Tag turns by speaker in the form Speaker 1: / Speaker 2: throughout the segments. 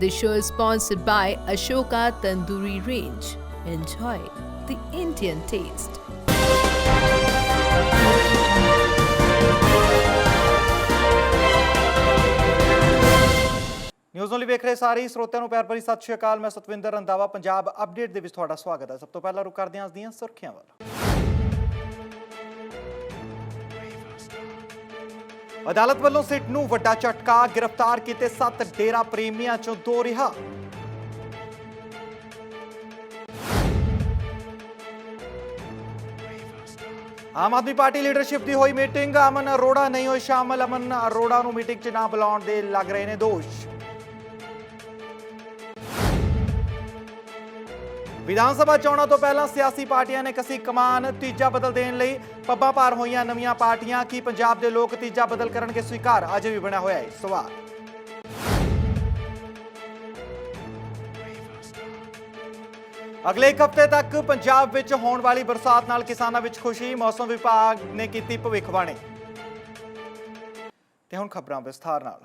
Speaker 1: This show is sponsored by Ashoka Tandoori Range. Enjoy the Indian taste.
Speaker 2: News ਨੂੰ ਵੇਖ ਰਹੇ ਸਾਰੇ ਸਰੋਤਿਆਂ ਨੂੰ ਪਿਆਰ ਭਰੀ ਸਤਿ ਸ਼੍ਰੀ ਅਕਾਲ। ਮੈਂ ਸਤਵਿੰਦਰ ਰੰਧਾਵਾ ਪੰਜਾਬ ਅਪਡੇਟ ਦੇ ਵਿੱਚ ਤੁਹਾਡਾ ਸਵਾਗਤ ਹੈ। ਸਭ ਤੋਂ ਪਹਿਲਾਂ ਰੁਕ ਕਰਦੇ ਹਾਂ ਅੱਜ ਦੀਆਂ ਸੁਰਖੀਆਂ ਵੱਲ। ਅਦਾਲਤ ਵੱਲੋਂ ਸਿੱਟ ਨੂੰ ਵੱਡਾ ਝਟਕਾ, ਗ੍ਰਿਫਤਾਰ ਕੀਤੇ 7 ਡੇਰਾ ਪ੍ਰੇਮੀਆਂ ਚੋਂ 2 ਰਿਹਾ। ਆਮ ਆਦਮੀ ਪਾਰਟੀ ਲੀਡਰਸ਼ਿਪ ਦੀ ਹੋਈ ਮੀਟਿੰਗ, ਅਮਨ ਅਰੋੜਾ ਨਹੀਂ ਹੋਏ ਸ਼ਾਮਲ। ਅਮਨ ਅਰੋੜਾ ਨੂੰ ਮੀਟਿੰਗ 'ਚ ਨਾ ਬੁਲਾਉਣ ਦੇ ਲੱਗ ਰਹੇ ਨੇ ਦੋਸ਼। ਵਿਧਾਨ ਸਭਾ ਚੋਣਾਂ ਤੋਂ ਪਹਿਲਾਂ ਸਿਆਸੀ ਪਾਰਟੀਆਂ ਨੇ ਕਸੀ ਕਮਾਨ, ਤੀਜਾ ਬਦਲ ਦੇਣ ਲਈ ਪੱਬਾਂ ਭਾਰ ਹੋਈਆਂ ਨਵੀਆਂ ਪਾਰਟੀਆਂ। ਕੀ ਪੰਜਾਬ ਦੇ ਲੋਕ ਤੀਜਾ ਬਦਲ ਕਰਨਗੇ ਸਵੀਕਾਰ? ਅਜੇ ਵੀ ਬਣਿਆ ਹੋਇਆ ਹੈ ਸਵਾਲ। ਅਗਲੇ ਇੱਕ ਹਫ਼ਤੇ ਤੱਕ ਪੰਜਾਬ ਵਿੱਚ ਹੋਣ ਵਾਲੀ ਬਰਸਾਤ ਨਾਲ ਕਿਸਾਨਾਂ ਵਿੱਚ ਖੁਸ਼ੀ, ਮੌਸਮ ਵਿਭਾਗ ਨੇ ਕੀਤੀ ਭਵਿੱਖਬਾਣੀ। ਤੇ ਹੁਣ ਖਬਰਾਂ ਵਿਸਥਾਰ ਨਾਲ।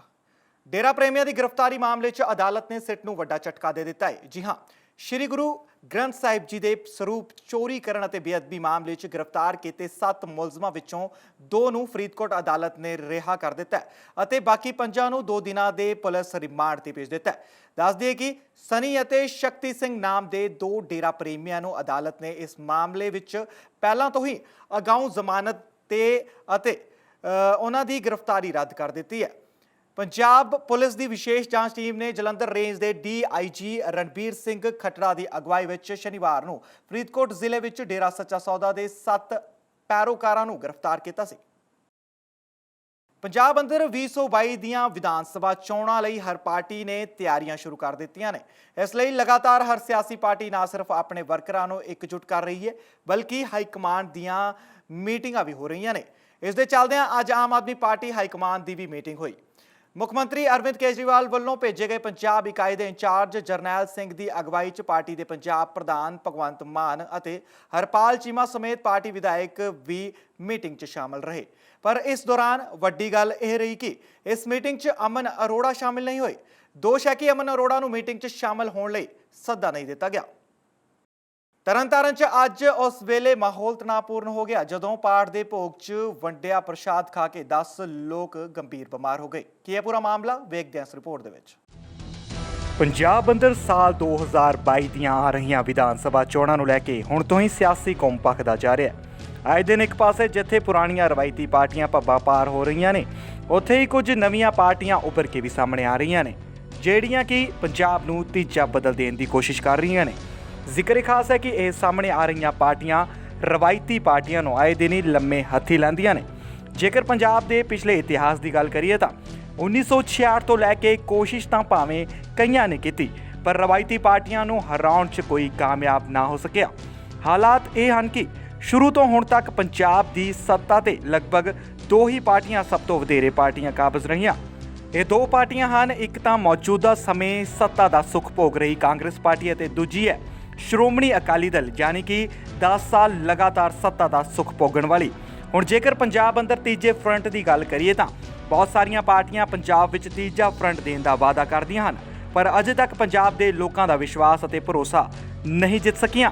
Speaker 2: ਡੇਰਾ ਪ੍ਰੇਮੀਆਂ ਦੀ ਗ੍ਰਿਫਤਾਰੀ ਮਾਮਲੇ 'ਚ ਅਦਾਲਤ ਨੇ ਸਿੱਟ ਨੂੰ ਵੱਡਾ ਝਟਕਾ ਦੇ ਦਿੱਤਾ ਹੈ। ਜੀ ਹਾਂ, ਸ਼੍ਰੀ ਗੁਰੂ ਗ੍ਰੰਥ ਸਾਹਿਬ ਜੀ ਦੇ ਸਰੂਪ ਚੋਰੀ ਕਰਨ ਅਤੇ ਬੇਅਦਬੀ ਮਾਮਲੇ 'ਚ ਗ੍ਰਿਫਤਾਰ ਕੀਤੇ 7 ਮੁਲਜ਼ਮਾਂ ਵਿੱਚੋਂ 2 ਨੂੰ ਫਰੀਦਕੋਟ ਅਦਾਲਤ ਨੇ ਰਿਹਾ ਕਰ ਦਿੱਤਾ ਅਤੇ ਬਾਕੀ 5 ਨੂੰ 2 ਦਿਨਾਂ ਦੇ ਪੁਲਿਸ ਰਿਮਾਂਡ ਤੇ ਭੇਜ ਦਿੱਤਾ। ਦੱਸ ਦਈਏ ਕਿ ਸਨੀ ਅਤੇ ਸ਼ਕਤੀ ਸਿੰਘ ਨਾਮ ਦੇ 2 ਡੇਰਾ ਪ੍ਰੇਮੀਆਂ ਨੂੰ ਅਦਾਲਤ ਨੇ ਇਸ ਮਾਮਲੇ ਵਿੱਚ ਪਹਿਲਾਂ ਤੋਂ ਹੀ ਅਗਾਊਂ ਜ਼ਮਾਨਤ ਤੇ ਅਤੇ ਉਹਨਾਂ ਦੀ ਗ੍ਰਿਫਤਾਰੀ ਰੱਦ ਕਰ ਦਿੱਤੀ ਹੈ। ਪੰਜਾਬ ਪੁਲਿਸ ਦੀ ਵਿਸ਼ੇਸ਼ ਜਾਂਚ ਟੀਮ ਨੇ ਜਲੰਧਰ ਰੇਂਜ ਦੇ DIG ਰਣਬੀਰ ਸਿੰਘ ਖੱਟੜਾ ਦੀ ਅਗਵਾਈ ਵਿੱਚ ਸ਼ਨੀਵਾਰ ਨੂੰ ਫਰੀਦਕੋਟ ਜ਼ਿਲ੍ਹੇ ਵਿੱਚ ਡੇਰਾ ਸੱਚਾ ਸੌਦਾ ਦੇ 7 ਪੈਰੋਕਾਰਾਂ ਨੂੰ ਗ੍ਰਿਫਤਾਰ ਕੀਤਾ ਸੀ। ਪੰਜਾਬ ਅੰਦਰ 2022 ਦੀਆਂ ਵਿਧਾਨ ਸਭਾ ਚੋਣਾਂ ਲਈ ਹਰ ਪਾਰਟੀ ਨੇ ਤਿਆਰੀਆਂ ਸ਼ੁਰੂ ਕਰ ਦਿੱਤੀਆਂ ਨੇ। ਇਸ ਲਈ ਲਗਾਤਾਰ ਹਰ ਸਿਆਸੀ ਪਾਰਟੀ ਨਾ ਸਿਰਫ ਆਪਣੇ ਵਰਕਰਾਂ ਨੂੰ ਇਕਜੁੱਟ ਕਰ ਰਹੀ ਹੈ, ਬਲਕਿ ਹਾਈ ਕਮਾਂਡ ਦੀਆਂ ਮੀਟਿੰਗਾਂ ਵੀ ਹੋ ਰਹੀਆਂ ਨੇ। ਇਸ ਦੇ ਚੱਲਦਿਆਂ ਅੱਜ Aam Aadmi party high command ਦੀ ਵੀ ਮੀਟਿੰਗ ਹੋਈ। ਮੁੱਖ ਮੰਤਰੀ ਅਰਵਿੰਦ ਕੇਜਰੀਵਾਲ ਵੱਲੋਂ ਭੇਜੇ ਗਏ ਪੰਜਾਬ ਇਕਾਈ ਦੇ ਇੰਚਾਰਜ ਜਰਨੈਲ ਸਿੰਘ ਦੀ ਅਗਵਾਈ 'ਚ ਪਾਰਟੀ ਦੇ ਪੰਜਾਬ ਪ੍ਰਧਾਨ ਭਗਵੰਤ ਮਾਨ ਅਤੇ ਹਰਪਾਲ ਚੀਮਾ ਸਮੇਤ ਪਾਰਟੀ ਵਿਧਾਇਕ ਵੀ ਮੀਟਿੰਗ 'ਚ ਸ਼ਾਮਲ ਰਹੇ। ਪਰ ਇਸ ਦੌਰਾਨ ਵੱਡੀ ਗੱਲ ਇਹ ਰਹੀ ਕਿ ਇਸ ਮੀਟਿੰਗ 'ਚ ਅਮਨ ਅਰੋੜਾ ਸ਼ਾਮਿਲ ਨਹੀਂ ਹੋਏ। ਦੋਸ਼ ਹੈ ਕਿ ਅਮਨ ਅਰੋੜਾ ਨੂੰ ਮੀਟਿੰਗ 'ਚ ਸ਼ਾਮਲ ਹੋਣ ਲਈ ਸੱਦਾ ਨਹੀਂ ਦਿੱਤਾ ਗਿਆ। ਤਰਨਤਾਰਨ 'ਚ ਅੱਜ ਉਸ ਵੇਲੇ ਮਾਹੌਲ ਤਣਾਅਪੂਰਨ ਹੋ ਗਿਆ ਜਦੋਂ ਪਾਠ ਦੇ ਭੋਗ 'ਚ ਵੰਡਿਆ ਪ੍ਰਸ਼ਾਦ ਖਾ ਕੇ 10 ਲੋਕ ਗੰਭੀਰ ਬਿਮਾਰ ਹੋ ਗਏ। ਕੀ ਹੈ ਪੂਰਾ ਮਾਮਲਾ, ਵੇਖਦੇ ਹਾਂ ਇਸ ਰਿਪੋਰਟ ਦੇ ਵਿੱਚ। ਪੰਜਾਬ ਅੰਦਰ ਸਾਲ 2022 ਦੀਆਂ ਆ ਰਹੀਆਂ ਵਿਧਾਨ ਸਭਾ ਚੋਣਾਂ ਨੂੰ ਲੈ ਕੇ ਹੁਣ ਤੋਂ ਹੀ ਸਿਆਸੀ ਕੌਮ ਭਖਦਾ ਜਾ ਰਿਹਾ ਹੈ। ਆਏ ਦਿਨ ਇੱਕ ਪਾਸੇ ਜਿੱਥੇ ਪੁਰਾਣੀਆਂ ਰਵਾਇਤੀ ਪਾਰਟੀਆਂ ਪੱਬਾਂ ਪਾਰ ਹੋ ਰਹੀਆਂ ਨੇ, ਉੱਥੇ ਹੀ ਕੁਝ ਨਵੀਆਂ ਪਾਰਟੀਆਂ ਉੱਭਰ ਕੇ ਵੀ ਸਾਹਮਣੇ ਆ ਰਹੀਆਂ ਨੇ, ਜਿਹੜੀਆਂ ਕਿ ਪੰਜਾਬ ਨੂੰ ਤੀਜਾ ਬਦਲ ਦੇਣ ਦੀ ਕੋਸ਼ਿਸ਼ ਕਰ ਰਹੀਆਂ ਨੇ। ਜ਼ਿਕਰ ਖਾਸ ਹੈ ਕਿ ਇਹ ਸਾਹਮਣੇ ਆ ਰਹੀਆਂ ਪਾਰਟੀਆਂ ਰਵਾਇਤੀ ਪਾਰਟੀਆਂ ਨੂੰ ਆਏ ਦਿਨ ਹੀ ਲੰਮੇ ਹੱਥੀ ਲੈਂਦੀਆਂ ਨੇ। ਜੇਕਰ ਪੰਜਾਬ ਦੇ ਪਿਛਲੇ ਇਤਿਹਾਸ ਦੀ ਗੱਲ ਕਰੀਏ ਤਾਂ 1966 ਤੋਂ ਲੈ ਕੇ ਕੋਸ਼ਿਸ਼ ਤਾਂ ਭਾਵੇਂ ਕਈਆਂ ਨੇ ਕੀਤੀ, ਪਰ ਰਵਾਇਤੀ ਪਾਰਟੀਆਂ ਨੂੰ ਹਰਾਉਣ 'ਚ ਕੋਈ ਕਾਮਯਾਬ ਨਾ ਹੋ ਸਕਿਆ। ਹਾਲਾਤ ਇਹ ਹਨ ਕਿ ਸ਼ੁਰੂ ਤੋਂ ਹੁਣ ਤੱਕ ਪੰਜਾਬ ਦੀ ਸੱਤਾ ਤੇ ਲਗਭਗ 2 ਹੀ ਪਾਰਟੀਆਂ ਸਭ ਤੋਂ ਵਧੇਰੇ ਪਾਰਟੀਆਂ ਕਾਬਜ਼ ਰਹੀਆਂ। ਇਹ 2 ਪਾਰਟੀਆਂ ਹਨ, ਇੱਕ ਤਾਂ ਮੌਜੂਦਾ ਸਮੇਂ ਸੱਤਾ ਦਾ ਸੁੱਖ ਭੋਗ ਰਹੀ ਕਾਂਗਰਸ ਪਾਰਟੀ ਅਤੇ ਦੂਜੀ ਹੈ ਸ਼੍ਰੋਮਣੀ ਅਕਾਲੀ ਦਲ, ਯਾਨੀ ਕਿ 10 ਸਾਲ ਲਗਾਤਾਰ ਸੱਤਾ ਦਾ ਸੁੱਖ ਭੋਗਣ ਵਾਲੀ। ਹੁਣ ਜੇਕਰ ਪੰਜਾਬ ਅੰਦਰ ਤੀਜੇ ਫਰੰਟ ਦੀ ਗੱਲ ਕਰੀਏ ਤਾਂ ਬਹੁਤ ਸਾਰੀਆਂ ਪਾਰਟੀਆਂ ਪੰਜਾਬ ਵਿੱਚ ਤੀਜਾ ਫਰੰਟ ਦੇਣ ਦਾ ਵਾਅਦਾ ਕਰਦੀਆਂ ਹਨ, ਪਰ ਅਜੇ ਤੱਕ ਪੰਜਾਬ ਦੇ ਲੋਕਾਂ ਦਾ ਵਿਸ਼ਵਾਸ ਅਤੇ ਭਰੋਸਾ ਨਹੀਂ ਜਿੱਤ ਸਕੀਆਂ।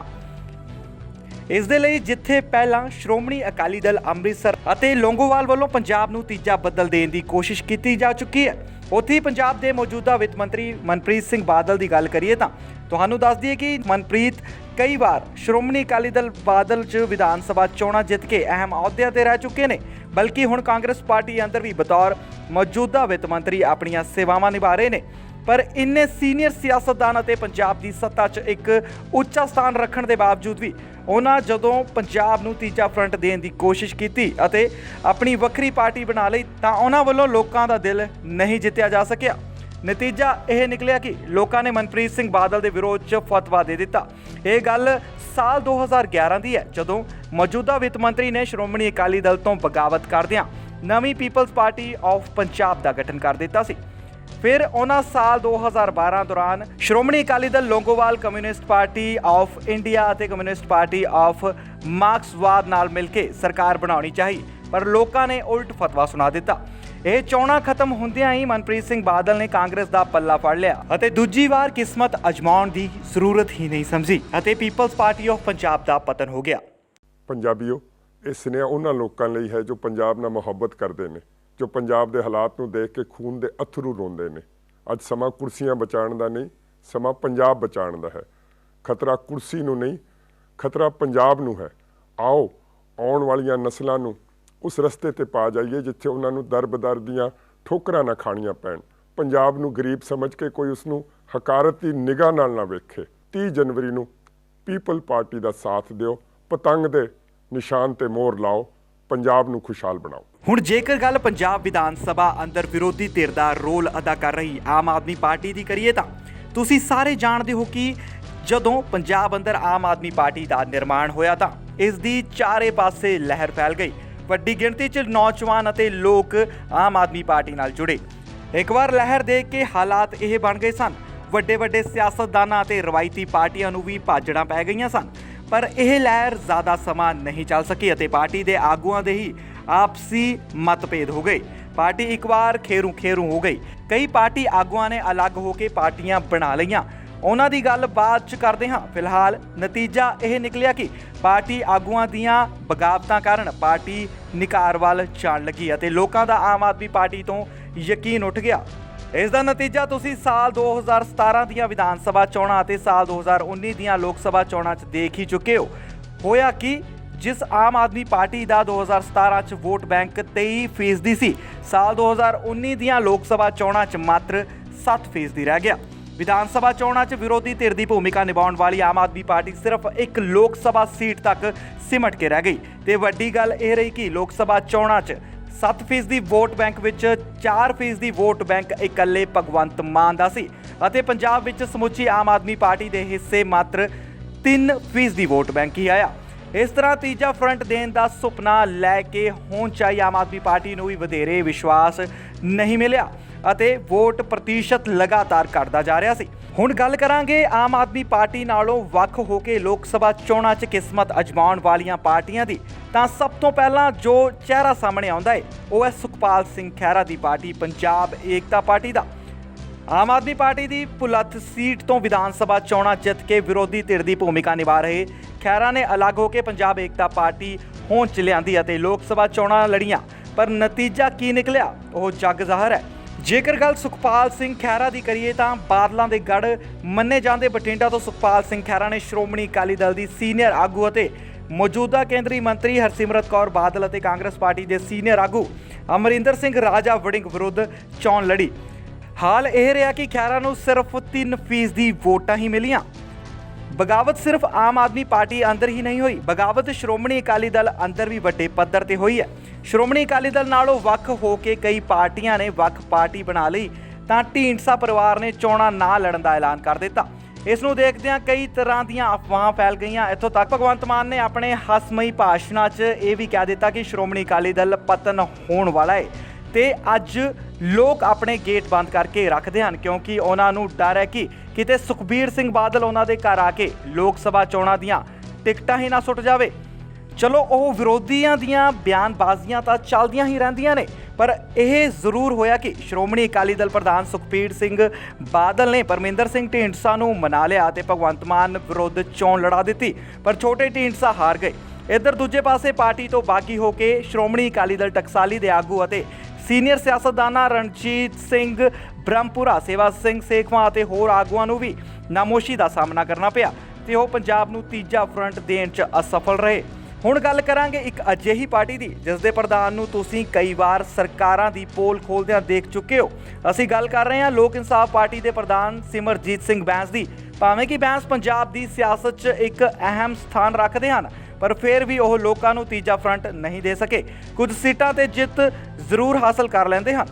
Speaker 2: ਇਸ ਦੇ ਲਈ ਜਿੱਥੇ ਪਹਿਲਾਂ ਸ਼੍ਰੋਮਣੀ ਅਕਾਲੀ ਦਲ ਅੰਮ੍ਰਿਤਸਰ ਅਤੇ ਲੌਂਗੋਵਾਲ ਵੱਲੋਂ ਪੰਜਾਬ ਨੂੰ ਤੀਜਾ ਬਦਲ ਦੇਣ ਦੀ ਕੋਸ਼ਿਸ਼ ਕੀਤੀ ਜਾ ਚੁੱਕੀ ਹੈ, ਉੱਥੇ ਪੰਜਾਬ ਦੇ ਮੌਜੂਦਾ ਵਿੱਤ ਮੰਤਰੀ ਮਨਪ੍ਰੀਤ ਸਿੰਘ ਬਾਦਲ ਦੀ ਗੱਲ ਕਰੀਏ ਤਾਂ ਤੁਹਾਨੂੰ ਦੱਸ ਦਈਏ ਕਿ ਮਨਪ੍ਰੀਤ ਕਈ ਵਾਰ ਸ਼੍ਰੋਮਣੀ ਅਕਾਲੀ ਦਲ ਬਾਦਲ 'ਚ ਵਿਧਾਨ ਸਭਾ ਚੋਣਾਂ ਜਿੱਤ ਕੇ ਅਹਿਮ ਅਹੁਦਿਆਂ ਤੇ ਰਹਿ ਚੁੱਕੇ ਨੇ, ਬਲਕਿ ਹੁਣ ਕਾਂਗਰਸ ਪਾਰਟੀ ਅੰਦਰ ਵੀ ਬਤੌਰ ਮੌਜੂਦਾ ਵਿੱਤ ਮੰਤਰੀ ਆਪਣੀਆਂ ਸੇਵਾਵਾਂ ਨਿਭਾ ਰਹੇ ਨੇ। ਪਰ ਇੰਨੇ ਸੀਨੀਅਰ ਸਿਆਸਤਦਾਨ ਅਤੇ ਪੰਜਾਬ ਦੀ ਸੱਤਾ 'ਚ ਇੱਕ ਉੱਚਾ ਸਥਾਨ ਰੱਖਣ ਦੇ ਬਾਵਜੂਦ ਵੀ ਉਹਨਾਂ ਜਦੋਂ ਪੰਜਾਬ ਨੂੰ ਤੀਜਾ ਫਰੰਟ ਦੇਣ ਦੀ ਕੋਸ਼ਿਸ਼ ਕੀਤੀ ਅਤੇ ਆਪਣੀ ਵੱਖਰੀ ਪਾਰਟੀ ਬਣਾ ਲਈ ਤਾਂ ਉਹਨਾਂ ਵੱਲੋਂ ਲੋਕਾਂ ਦਾ ਦਿਲ ਨਹੀਂ ਜਿੱਤਿਆ ਜਾ ਸਕਿਆ। ਨਤੀਜਾ ਇਹ ਨਿਕਲਿਆ ਕਿ ਲੋਕਾਂ ਨੇ ਮਨਪ੍ਰੀਤ ਸਿੰਘ ਬਾਦਲ ਦੇ ਵਿਰੋਧ 'ਚ ਫਤਵਾ ਦੇ ਦਿੱਤਾ। ਇਹ ਗੱਲ ਸਾਲ 2011 ਦੀ ਹੈ, ਜਦੋਂ ਮੌਜੂਦਾ ਵਿੱਤ ਮੰਤਰੀ ਨੇ ਸ਼੍ਰੋਮਣੀ ਅਕਾਲੀ ਦਲ ਤੋਂ ਬਗਾਵਤ ਕਰਦਿਆਂ ਨਵੀਂ ਪੀਪਲਜ਼ ਪਾਰਟੀ ਆਫ ਪੰਜਾਬ ਦਾ ਗਠਨ ਕਰ ਦਿੱਤਾ ਸੀ। ਫਿਰ ਉਹਨਾਂ ਸਾਲ 2012 ਦੌਰਾਨ Shiromani Akali Dal Longowal communist party of India ਅਤੇ ਕਮਿਊਨਿਸਟ ਪਾਰਟੀ ਆਫ ਮਾਰਕਸਵਾਦ ਨਾਲ ਮਿਲ ਕੇ ਸਰਕਾਰ ਬਣਾਉਣੀ ਚਾਹੀ, ਪਰ ਲੋਕਾਂ ਨੇ ਉਲਟ ਫਤਵਾ ਸੁਣਾ ਦਿੱਤਾ। ਇਹ ਚੋਣਾਂ ਖਤਮ ਹੁੰਦਿਆਂ ਹੀ ਮਨਪ੍ਰੀਤ ਸਿੰਘ ਬਾਦਲ ਨੇ ਕਾਂਗਰਸ ਦਾ ਪੱਲਾ ਫੜ ਲਿਆ ਅਤੇ ਦੂਜੀ ਵਾਰ ਕਿਸਮਤ ਅਜਮਾਉਣ ਦੀ ਜ਼ਰੂਰਤ ਹੀ ਨਹੀਂ ਸਮਝੀ ਅਤੇ ਪੀਪਲਸ ਪਾਰਟੀ ਆਫ ਪੰਜਾਬ ਦਾ ਪਤਨ ਹੋ ਗਿਆ।
Speaker 3: ਪੰਜਾਬੀਓ, ਇਹ ਸੁਨੇਹਾ ਉਹਨਾਂ ਲੋਕਾਂ ਲਈ ਹੈ ਜੋ ਪੰਜਾਬ ਨਾਲ ਮੁਹੱਬਤ ਕਰਦੇ ਨੇ, ਜੋ ਪੰਜਾਬ ਦੇ ਹਾਲਾਤ ਨੂੰ ਦੇਖ ਕੇ ਖੂਨ ਦੇ ਅਥਰੂ ਰੋਂਦੇ ਨੇ। ਅੱਜ ਸਮਾਂ ਕੁਰਸੀਆਂ ਬਚਾਉਣ ਦਾ ਨਹੀਂ, ਸਮਾਂ ਪੰਜਾਬ ਬਚਾਉਣ ਦਾ ਹੈ। ਖਤਰਾ ਕੁਰਸੀ ਨੂੰ ਨਹੀਂ, ਖਤਰਾ ਪੰਜਾਬ ਨੂੰ ਹੈ। ਆਓ ਆਉਣ ਵਾਲੀਆਂ ਨਸਲਾਂ ਨੂੰ ਉਸ ਰਸਤੇ ਤੇ ਪਾ ਜਾਈਏ ਜਿੱਥੇ ਉਹਨਾਂ ਨੂੰ ਦਰ-ਬਦਰ ਦੀਆਂ ਠੋਕਰਾਂ ਨਾ ਖਾਣੀਆਂ ਪੈਣ। ਪੰਜਾਬ ਨੂੰ ਗਰੀਬ ਸਮਝ ਕੇ ਕੋਈ ਉਸ ਨੂੰ ਹਕਾਰਤ ਦੀ ਨਿਗਾਹ ਨਾਲ ਨਾ ਵੇਖੇ। 30 ਜਨਵਰੀ ਨੂੰ ਪੀਪਲ ਪਾਰਟੀ ਦਾ ਸਾਥ ਦਿਓ, ਪਤੰਗ ਦੇ ਨਿਸ਼ਾਨ ਤੇ ਮੋਹਰ ਲਾਓ, ਪੰਜਾਬ ਨੂੰ ਖੁਸ਼ਹਾਲ ਬਣਾਓ।
Speaker 2: ਹੁਣ ਜੇਕਰ ਗੱਲ ਪੰਜਾਬ ਵਿਧਾਨ ਸਭਾ ਅੰਦਰ ਵਿਰੋਧੀ ਧਿਰ ਦਾ ਰੋਲ ਅਦਾ ਕਰ ਰਹੀ ਆਮ ਆਦਮੀ ਪਾਰਟੀ ਦੀ ਕਰੀਏ ਤਾਂ ਤੁਸੀਂ ਸਾਰੇ ਜਾਣਦੇ ਹੋ ਕਿ ਜਦੋਂ ਪੰਜਾਬ ਅੰਦਰ ਆਮ ਆਦਮੀ ਪਾਰਟੀ ਦਾ ਨਿਰਮਾਣ ਹੋਇਆ ਤਾਂ ਇਸ ਦੀ ਚਾਰੇ ਪਾਸੇ ਲਹਿਰ ਫੈਲ ਗਈ। ਵੱਡੀ ਗਿਣਤੀ 'ਚ ਨੌਜਵਾਨ ਅਤੇ ਲੋਕ ਆਮ ਆਦਮੀ ਪਾਰਟੀ ਨਾਲ ਜੁੜੇ। ਇੱਕ ਵਾਰ ਲਹਿਰ ਦੇਖ ਕੇ ਹਾਲਾਤ ਇਹ ਬਣ ਗਏ ਸਨ। ਵੱਡੇ ਸਿਆਸਤਦਾਨਾਂ ਅਤੇ ਰਵਾਇਤੀ ਪਾਰਟੀਆਂ ਨੂੰ ਵੀ ਭਾਜੜਾਂ ਪੈ ਗਈਆਂ ਸਨ। ਪਰ ਇਹ ਲਹਿਰ ਜ਼ਿਆਦਾ ਸਮਾਂ ਨਹੀਂ ਚੱਲ ਸਕੀ ਅਤੇ ਪਾਰਟੀ ਦੇ ਆਗੂਆਂ ਦੇ ਹੀ ਆਪਸੀ ਮਤਭੇਦ ਹੋ ਗਏ। ਪਾਰਟੀ ਇੱਕ ਵਾਰ ਖੇਰੂ ਹੋ ਗਈ। ਕਈ ਪਾਰਟੀ ਆਗੂਆਂ ਨੇ ਅਲੱਗ ਹੋ ਕੇ ਪਾਰਟੀਆਂ ਬਣਾ ਲਈਆਂ। ਉਹਨਾਂ ਦੀ ਗੱਲ ਬਾਅਦ 'ਚ ਕਰਦੇ ਹਾਂ। ਫਿਲਹਾਲ ਨਤੀਜਾ ਇਹ ਨਿਕਲਿਆ ਕਿ ਪਾਰਟੀ ਆਗੂਆਂ ਦੀਆਂ ਬਗਾਵਤਾਂ ਕਾਰਨ ਪਾਰਟੀ ਨਿਕਾਰ ਵੱਲ ਜਾਣ ਲੱਗੀ ਅਤੇ ਲੋਕਾਂ ਦਾ ਆਮ ਆਦਮੀ ਪਾਰਟੀ ਤੋਂ ਯਕੀਨ ਉੱਠ ਗਿਆ। ਇਸ ਦਾ ਨਤੀਜਾ ਤੁਸੀਂ ਸਾਲ 2017 ਦੀਆਂ ਵਿਧਾਨ ਸਭਾ ਚੋਣਾਂ ਅਤੇ ਸਾਲ 2019 ਦੀਆਂ ਲੋਕ ਸਭਾ ਚੋਣਾਂ 'ਚ ਦੇਖ ਹੀ ਚੁੱਕੇ ਹੋ। ਹੋਇਆ ਕਿ ਜਿਸ ਆਮ ਆਦਮੀ ਪਾਰਟੀ ਦਾ 2017 'ਚ ਵੋਟ ਬੈਂਕ 23% ਸੀ, ਸਾਲ 2019 ਦੀਆਂ ਲੋਕ ਸਭਾ ਚੋਣਾਂ 'ਚ ਮਾਤਰ 7% ਰਹਿ ਗਿਆ। ਵਿਧਾਨ ਸਭਾ ਚੋਣਾਂ 'ਚ ਵਿਰੋਧੀ ਧਿਰ ਦੀ ਭੂਮਿਕਾ ਨਿਭਾਉਣ ਵਾਲੀ ਆਮ ਆਦਮੀ ਪਾਰਟੀ ਸਿਰਫ ਇੱਕ ਲੋਕ ਸਭਾ ਸੀਟ ਤੱਕ ਸਿਮਟ ਕੇ ਰਹਿ ਗਈ ਤੇ ਵੱਡੀ ਗੱਲ ਇਹ ਰਹੀ ਕਿ ਲੋਕ ਸਭਾ ਚੋਣਾਂ 'ਚ 7% ਦੀ ਵੋਟ ਬੈਂਕ ਵਿੱਚ 4% ਦੀ ਵੋਟ ਬੈਂਕ ਇਕੱਲੇ ਭਗਵੰਤ ਮਾਨ ਦਾ ਸੀ ਅਤੇ ਪੰਜਾਬ ਵਿੱਚ ਸਮੁੱਚੀ ਆਮ ਆਦਮੀ ਪਾਰਟੀ ਦੇ ਹਿੱਸੇ ਮਾਤਰ 3% ਦੀ ਵੋਟ ਬੈਂਕ ਹੀ ਆਇਆ। ਇਸ ਤਰ੍ਹਾਂ ਤੀਜਾ ਫਰੰਟ ਦੇਣ ਦਾ ਸੁਪਨਾ ਲੈ ਕੇ ਹੋਂਦ 'ਚ ਆਈ ਆਮ ਆਦਮੀ ਪਾਰਟੀ ਨੂੰ ਵੀ ਵਧੇਰੇ ਵਿਸ਼ਵਾਸ ਨਹੀਂ ਮਿਲਿਆ ਅਤੇ ਵੋਟ ਪ੍ਰਤੀਸ਼ਤ ਲਗਾਤਾਰ ਘਟਦਾ ਜਾ ਰਿਹਾ ਸੀ। ਹੁਣ ਗੱਲ ਕਰਾਂਗੇ ਆਮ ਆਦਮੀ ਪਾਰਟੀ ਨਾਲੋਂ ਵੱਖ ਹੋ ਕੇ ਲੋਕ ਸਭਾ ਚੋਣਾਂ 'ਚ ਕਿਸਮਤ ਅਜਮਾਉਣ ਵਾਲੀਆਂ ਪਾਰਟੀਆਂ ਦੀ। ਤਾਂ ਸਭ ਤੋਂ ਪਹਿਲਾਂ ਜੋ ਚਿਹਰਾ ਸਾਹਮਣੇ ਆਉਂਦਾ ਹੈ ਉਹ ਹੈ ਸੁਖਪਾਲ ਸਿੰਘ ਖਹਿਰਾ ਦੀ ਪਾਰਟੀ ਪੰਜਾਬ ਏਕਤਾ ਪਾਰਟੀ ਦਾ। ਆਮ ਆਦਮੀ ਪਾਰਟੀ ਦੀ ਭੁਲੱਥ ਸੀਟ ਤੋਂ ਵਿਧਾਨ ਸਭਾ ਚੋਣਾਂ ਜਿੱਤ ਕੇ ਵਿਰੋਧੀ ਧਿਰ ਦੀ ਭੂਮਿਕਾ ਨਿਭਾ ਰਹੇ ਖਹਿਰਾ ਨੇ ਅਲੱਗ ਹੋ ਕੇ ਪੰਜਾਬ ਏਕਤਾ ਪਾਰਟੀ ਹੋਂਦ 'ਚ ਲਿਆਂਦੀ ਅਤੇ ਲੋਕ ਸਭਾ ਚੋਣਾਂ ਲੜੀਆਂ। ਪਰ ਨਤੀਜਾ ਕੀ ਨਿਕਲਿਆ ਉਹ ਜੱਗ ਜ਼ਾਹਰ ਹੈ। ਜੇਕਰ ਗੱਲ ਸੁਖਪਾਲ ਸਿੰਘ ਖਹਿਰਾ ਦੀ ਕਰੀਏ ਤਾਂ ਬਾਦਲਾਂ ਦੇ ਗੜ੍ਹ ਮੰਨੇ ਜਾਂਦੇ ਬਠਿੰਡਾ ਤੋਂ ਸੁਖਪਾਲ ਸਿੰਘ ਖਹਿਰਾ ਨੇ ਸ਼੍ਰੋਮਣੀ ਅਕਾਲੀ ਦਲ ਦੀ ਸੀਨੀਅਰ ਆਗੂ ਅਤੇ ਮੌਜੂਦਾ ਕੇਂਦਰੀ ਮੰਤਰੀ ਹਰਸਿਮਰਤ ਕੌਰ ਬਾਦਲ ਅਤੇ ਕਾਂਗਰਸ ਪਾਰਟੀ ਦੇ ਸੀਨੀਅਰ ਆਗੂ ਅਮਰਿੰਦਰ ਸਿੰਘ ਰਾਜਾ ਵੜਿੰਗ ਵਿਰੁੱਧ ਚੋਣ ਲੜੀ। ਹਾਲ ਇਹ ਰਿਹਾ ਕਿ ਖਹਿਰਾ ਨੂੰ ਸਿਰਫ 3% ਦੀ ਵੋਟਾਂ ਹੀ ਮਿਲੀਆਂ। ਬਗਾਵਤ ਸਿਰਫ ਆਮ ਆਦਮੀ ਪਾਰਟੀ ਅੰਦਰ ਹੀ ਨਹੀਂ ਹੋਈ, ਬਗਾਵਤ ਸ਼੍ਰੋਮਣੀ ਅਕਾਲੀ ਦਲ ਅੰਦਰ ਵੀ ਵੱਡੇ ਪੱਧਰ ਤੇ ਹੋਈ ਹੈ। ਸ਼੍ਰੋਮਣੀ ਅਕਾਲੀ ਦਲ ਨਾਲੋਂ ਵੱਖ ਹੋ ਕੇ ਕਈ ਪਾਰਟੀਆਂ ਨੇ ਵੱਖ ਪਾਰਟੀ ਬਣਾ ਲਈ ਤਾਂ ਢੀਂਡਸਾ ਪਰਿਵਾਰ ਨੇ ਚੋਣਾਂ ਨਾ ਲੜਨ ਦਾ ਐਲਾਨ ਕਰ ਦਿੱਤਾ। ਇਸ ਨੂੰ ਦੇਖਦਿਆਂ ਕਈ ਤਰ੍ਹਾਂ ਦੀਆਂ ਅਫਵਾਹਾਂ ਫੈਲ ਗਈਆਂ। ਇੱਥੋਂ ਤੱਕ ਭਗਵੰਤ ਮਾਨ ਨੇ ਆਪਣੇ ਹਾਸਮਈ ਭਾਸ਼ਣਾਂ 'ਚ ਇਹ ਵੀ ਕਹਿ ਦਿੱਤਾ ਕਿ ਸ਼੍ਰੋਮਣੀ ਅਕਾਲੀ ਦਲ ਪਤਨ ਹੋਣ ਵਾਲਾ ਹੈ ਤੇ ਅੱਜ ਲੋਕ ਆਪਣੇ ਗੇਟ ਬੰਦ ਕਰਕੇ ਰੱਖਦੇ ਹਨ ਕਿਉਂਕਿ ਉਹਨਾਂ ਨੂੰ ਡਰ ਹੈ ਕਿ ਕਿਤੇ ਸੁਖਬੀਰ ਸਿੰਘ ਬਾਦਲ ਉਹਨਾਂ ਦੇ ਘਰ ਆ ਕੇ ਲੋਕ ਸਭਾ ਚੋਣਾਂ ਦੀਆਂ ਟਿਕਟਾਂ ਹੀ ਨਾ ਸੁੱਟ ਜਾਵੇ। ਚਲੋ ਉਹ ਵਿਰੋਧੀਆਂ ਦੀਆਂ ਬਿਆਨਬਾਜ਼ੀਆਂ ਤਾਂ ਚੱਲਦੀਆਂ ਹੀ ਰਹਿੰਦੀਆਂ ਨੇ, ਪਰ ਇਹ ਜ਼ਰੂਰ ਹੋਇਆ ਕਿ ਸ਼੍ਰੋਮਣੀ ਅਕਾਲੀ ਦਲ ਪ੍ਰਧਾਨ ਸੁਖਬੀਰ ਸਿੰਘ ਬਾਦਲ ਨੇ ਪਰਮਿੰਦਰ ਸਿੰਘ ਢੀਂਡਸਾ ਨੂੰ ਮਨਾ ਲਿਆ ਅਤੇ ਭਗਵੰਤ ਮਾਨ ਵਿਰੁੱਧ ਚੋਣ ਲੜਾ ਦਿੱਤੀ, ਪਰ ਛੋਟੇ ਢੀਂਡਸਾ ਹਾਰ ਗਏ। ਇੱਧਰ ਦੂਜੇ ਪਾਸੇ ਪਾਰਟੀ ਤੋਂ ਬਾਗੀ ਹੋ ਕੇ ਸ਼੍ਰੋਮਣੀ ਅਕਾਲੀ ਦਲ ਟਕਸਾਲੀ ਦੇ ਆਗੂ ਅਤੇ ਸੀਨੀਅਰ ਸਿਆਸਤਦਾਨਾਂ ਰਣਜੀਤ ਸਿੰਘ ਬ੍ਰਹਮਪੁਰਾ, ਸੇਵਾ ਸਿੰਘ ਸੇਖਵਾਂ ਅਤੇ ਹੋਰ ਆਗੂਆਂ ਨੂੰ ਵੀ ਨਾਮੋਸ਼ੀ ਦਾ ਸਾਹਮਣਾ ਕਰਨਾ ਪਿਆ ਤੇ ਉਹ ਪੰਜਾਬ ਨੂੰ ਤੀਜਾ ਫਰੰਟ ਦੇਣ 'ਚ ਅਸਫਲ ਰਹੇ। ਹੁਣ ਗੱਲ ਕਰਾਂਗੇ ਇੱਕ ਅਜਿਹੀ ਪਾਰਟੀ ਦੀ ਜਿਸ ਦੇ ਪ੍ਰਧਾਨ ਨੂੰ ਤੁਸੀਂ ਕਈ ਵਾਰ ਸਰਕਾਰਾਂ ਦੀ ਪੋਲ ਖੋਲ੍ਹਦਿਆਂ ਦੇਖ ਚੁੱਕੇ ਹੋ। ਅਸੀਂ ਗੱਲ ਕਰ ਰਹੇ ਹਾਂ ਲੋਕ ਇਨਸਾਫ ਪਾਰਟੀ ਦੇ ਪ੍ਰਧਾਨ ਸਿਮਰਜੀਤ ਸਿੰਘ ਬੈਂਸ ਦੀ। ਭਾਵੇਂ ਕਿ ਬੈਂਸ ਪੰਜਾਬ ਦੀ ਸਿਆਸਤ 'ਚ ਇੱਕ ਅਹਿਮ ਸਥਾਨ ਰੱਖਦੇ ਹਨ, ਪਰ ਫਿਰ ਵੀ ਉਹ ਲੋਕਾਂ ਨੂੰ ਤੀਜਾ ਫਰੰਟ ਨਹੀਂ ਦੇ ਸਕੇ। ਕੁਝ ਸੀਟਾਂ ਤੇ ਜਿੱਤ ਜ਼ਰੂਰ ਹਾਸਲ ਕਰ ਲੈਂਦੇ ਹਨ।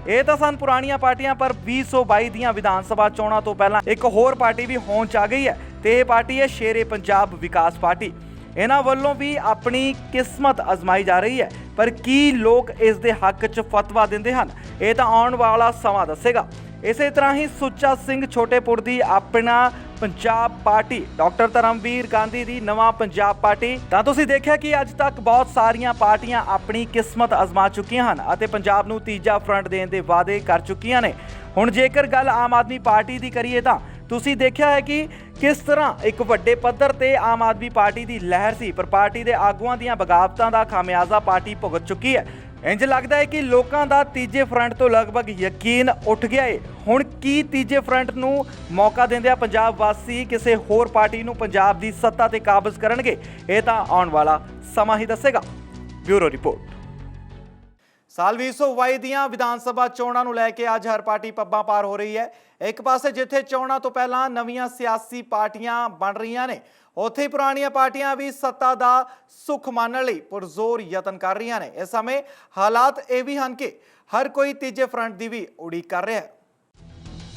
Speaker 2: ਇਹ ਤਾਂ ਸਨ ਪੁਰਾਣੀਆਂ ਪਾਰਟੀਆਂ, ਪਰ 2022 ਦੀਆਂ ਵਿਧਾਨ ਸਭਾ ਚੋਣਾਂ ਤੋਂ ਪਹਿਲਾਂ ਇੱਕ ਹੋਰ ਪਾਰਟੀ ਵੀ ਹੋਂਦ 'ਚ ਆ ਗਈ ਹੈ ਤੇ ਇਹ ਪਾਰਟੀ ਹੈ ਸ਼ੇਰੇ ਪੰਜਾਬ ਵਿਕਾਸ ਪਾਰਟੀ। ਇਹਨਾਂ ਵੱਲੋਂ ਵੀ ਆਪਣੀ ਕਿਸਮਤ ਅਜ਼ਮਾਈ ਜਾ ਰਹੀ ਹੈ, ਪਰ ਕੀ ਲੋਕ ਇਸ ਦੇ ਹੱਕ 'ਚ ਫਤਵਾ ਦਿੰਦੇ ਹਨ ਇਹ ਤਾਂ ਆਉਣ ਵਾਲਾ ਸਮਾਂ ਦੱਸੇਗਾ। ਇਸੇ ਤਰ੍ਹਾਂ ਹੀ ਸੁੱਚਾ ਸਿੰਘ ਛੋਟੇਪੁਰ ਦੀ ਆਪਣਾ ਪੰਜਾਬ ਪਾਰਟੀ ਡਾਕਟਰ ਧਰਮਵੀਰ ਗਾਂਧੀ ਦੀ ਨਵਾਂ ਪੰਜਾਬ ਪਾਰਟੀ। ਤਾਂ ਤੁਸੀਂ ਦੇਖਿਆ ਕਿ ਅੱਜ ਤੱਕ ਬਹੁਤ ਸਾਰੀਆਂ ਪਾਰਟੀਆਂ ਆਪਣੀ ਕਿਸਮਤ ਅਜ਼ਮਾ ਚੁੱਕੀਆਂ ਹਨ ਅਤੇ ਪੰਜਾਬ ਨੂੰ ਤੀਜਾ ਫਰੰਟ ਦੇਣ ਦੇ ਵਾਅਦੇ ਕਰ ਚੁੱਕੀਆਂ ਨੇ। ਹੁਣ ਜੇਕਰ ਗੱਲ ਆਮ ਆਦਮੀ ਪਾਰਟੀ ਦੀ ਕਰੀਏ ਤਾਂ ਤੁਸੀਂ ਦੇਖਿਆ ਹੈ ਕਿ ਕਿਸ ਤਰ੍ਹਾਂ ਇੱਕ ਵੱਡੇ ਪੱਧਰ ਤੇ ਆਮ ਆਦਮੀ ਪਾਰਟੀ ਦੀ ਲਹਿਰ ਸੀ, ਪਰ ਪਾਰਟੀ ਦੇ ਆਗੂਆਂ ਦੀਆਂ ਬਗਾਵਤਾਂ ਦਾ ਖਾਮਿਆਜ਼ਾ ਪਾਰਟੀ ਭੁਗਤ ਚੁੱਕੀ ਹੈ। ਇੰਜ ਲੱਗਦਾ ਹੈ ਕਿ ਲੋਕਾਂ ਦਾ ਤੀਜੇ ਫਰੰਟ ਤੋਂ ਲਗਭਗ ਯਕੀਨ ਉੱਠ ਗਿਆ ਹੈ। ਹੁਣ ਕੀ ਤੀਜੇ ਫਰੰਟ ਨੂੰ ਮੌਕਾ ਦਿੰਦਿਆਂ ਪੰਜਾਬ ਵਾਸੀ ਕਿਸੇ ਹੋਰ ਪਾਰਟੀ ਨੂੰ ਪੰਜਾਬ ਦੀ ਸੱਤਾ ਤੇ ਕਾਬਜ਼ ਕਰਨਗੇ? ਇਹ ਤਾਂ ਆਉਣ ਵਾਲਾ ਸਮਾਂ ਹੀ ਦੱਸੇਗਾ। Bureau report. ਸਾਲ 2022 ਦੀਆਂ ਵਿਧਾਨ ਸਭਾ ਚੋਣਾਂ ਨੂੰ ਲੈ ਕੇ ਅੱਜ ਹਰ ਪਾਰਟੀ ਪੱਬਾਂ ਪਾਰ ਹੋ ਰਹੀ ਹੈ। ਇੱਕ ਪਾਸੇ ਜਿੱਥੇ ਚੋਣਾਂ ਤੋਂ ਪਹਿਲਾਂ ਨਵੀਆਂ ਸਿਆਸੀ ਪਾਰਟੀਆਂ ਬਣ ਰਹੀਆਂ ਨੇ, ਉੱਥੇ ਹੀ ਪੁਰਾਣੀਆਂ ਪਾਰਟੀਆਂ ਵੀ ਸੱਤਾ ਦਾ ਸੁੱਖ ਮਾਣਨ ਲਈ ਪੁਰਜ਼ੋਰ ਯਤਨ ਕਰ ਰਹੀਆਂ ਨੇ। ਇਸ ਸਮੇਂ ਹਾਲਾਤ ਇਹ ਵੀ ਹਨ ਕਿ ਹਰ ਕੋਈ ਤੀਜੇ ਫਰੰਟ ਦੀ ਵੀ ਉਡੀਕ ਕਰ ਰਿਹਾ ਹੈ।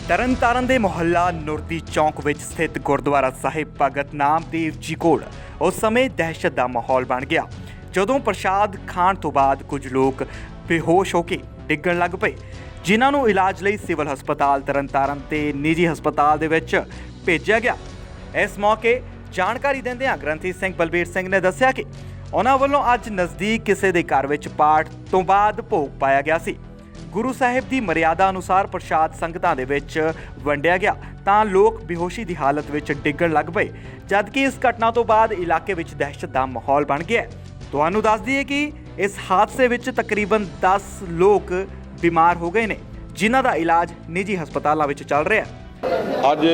Speaker 2: ਤਰਨਤਾਰਨ ਦੇ ਮੁਹੱਲਾ ਨੁਰਦੀ ਚੌਂਕ ਵਿੱਚ ਸਥਿਤ ਗੁਰਦੁਆਰਾ ਸਾਹਿਬ ਭਗਤ ਨਾਮਦੇਵ ਜੀ ਕੋਲ ਉਸ ਸਮੇਂ ਦਹਿਸ਼ਤ ਦਾ ਮਾਹੌਲ ਬਣ ਗਿਆ ਜਦੋਂ ਪ੍ਰਸ਼ਾਦ ਖਾਣ ਤੋਂ ਬਾਅਦ ਕੁਝ ਲੋਕ ਬੇਹੋਸ਼ ਹੋ ਕੇ ਡਿੱਗਣ ਲੱਗ ਪਏ, ਜਿਨ੍ਹਾਂ ਨੂੰ ਇਲਾਜ ਲਈ ਸਿਵਲ ਹਸਪਤਾਲ ਤਰਨਤਾਰਨ ਤੇ ਨਿੱਜੀ ਹਸਪਤਾਲ ਦੇ ਵਿੱਚ ਭੇਜਿਆ ਗਿਆ। ਇਸ ਮੌਕੇ ਜਾਣਕਾਰੀ ਦਿੰਦਿਆਂ ਗ੍ਰੰਥੀ ਸਿੰਘ ਬਲਬੀਰ ਸਿੰਘ ਨੇ ਦੱਸਿਆ ਕਿ ਉਹਨਾਂ ਵੱਲੋਂ ਅੱਜ ਨਜ਼ਦੀਕ ਕਿਸੇ ਦੇ ਘਰ ਵਿੱਚ ਪਾਠ ਤੋਂ ਬਾਅਦ ਭੋਗ ਪਾਇਆ ਗਿਆ ਸੀ। ਗੁਰੂ ਸਾਹਿਬ ਦੀ ਮਰਿਆਦਾ ਅਨੁਸਾਰ ਪ੍ਰਸ਼ਾਦ ਸੰਗਤਾਂ ਦੇ ਵਿੱਚ ਵੰਡਿਆ ਗਿਆ ਤਾਂ ਲੋਕ ਬੇਹੋਸ਼ੀ ਦੀ ਹਾਲਤ ਵਿੱਚ ਡਿੱਗਣ ਲੱਗ ਪਏ, ਜਦਕਿ ਇਸ ਘਟਨਾ ਤੋਂ ਬਾਅਦ ਇਲਾਕੇ ਵਿੱਚ ਦਹਿਸ਼ਤ ਦਾ ਮਾਹੌਲ ਬਣ ਗਿਆ। ਤੁਹਾਨੂੰ ਦੱਸ ਦਈਏ ਕਿ ਇਸ ਹਾਦਸੇ ਵਿੱਚ ਤਕਰੀਬਨ 10 ਲੋਕ ਬਿਮਾਰ ਹੋ ਗਏ ਨੇ, ਜਿਨ੍ਹਾਂ ਦਾ ਇਲਾਜ ਨਿੱਜੀ ਹਸਪਤਾਲਾਂ ਵਿੱਚ ਚੱਲ ਰਿਹਾ ਹੈ।
Speaker 4: ਅੱਜ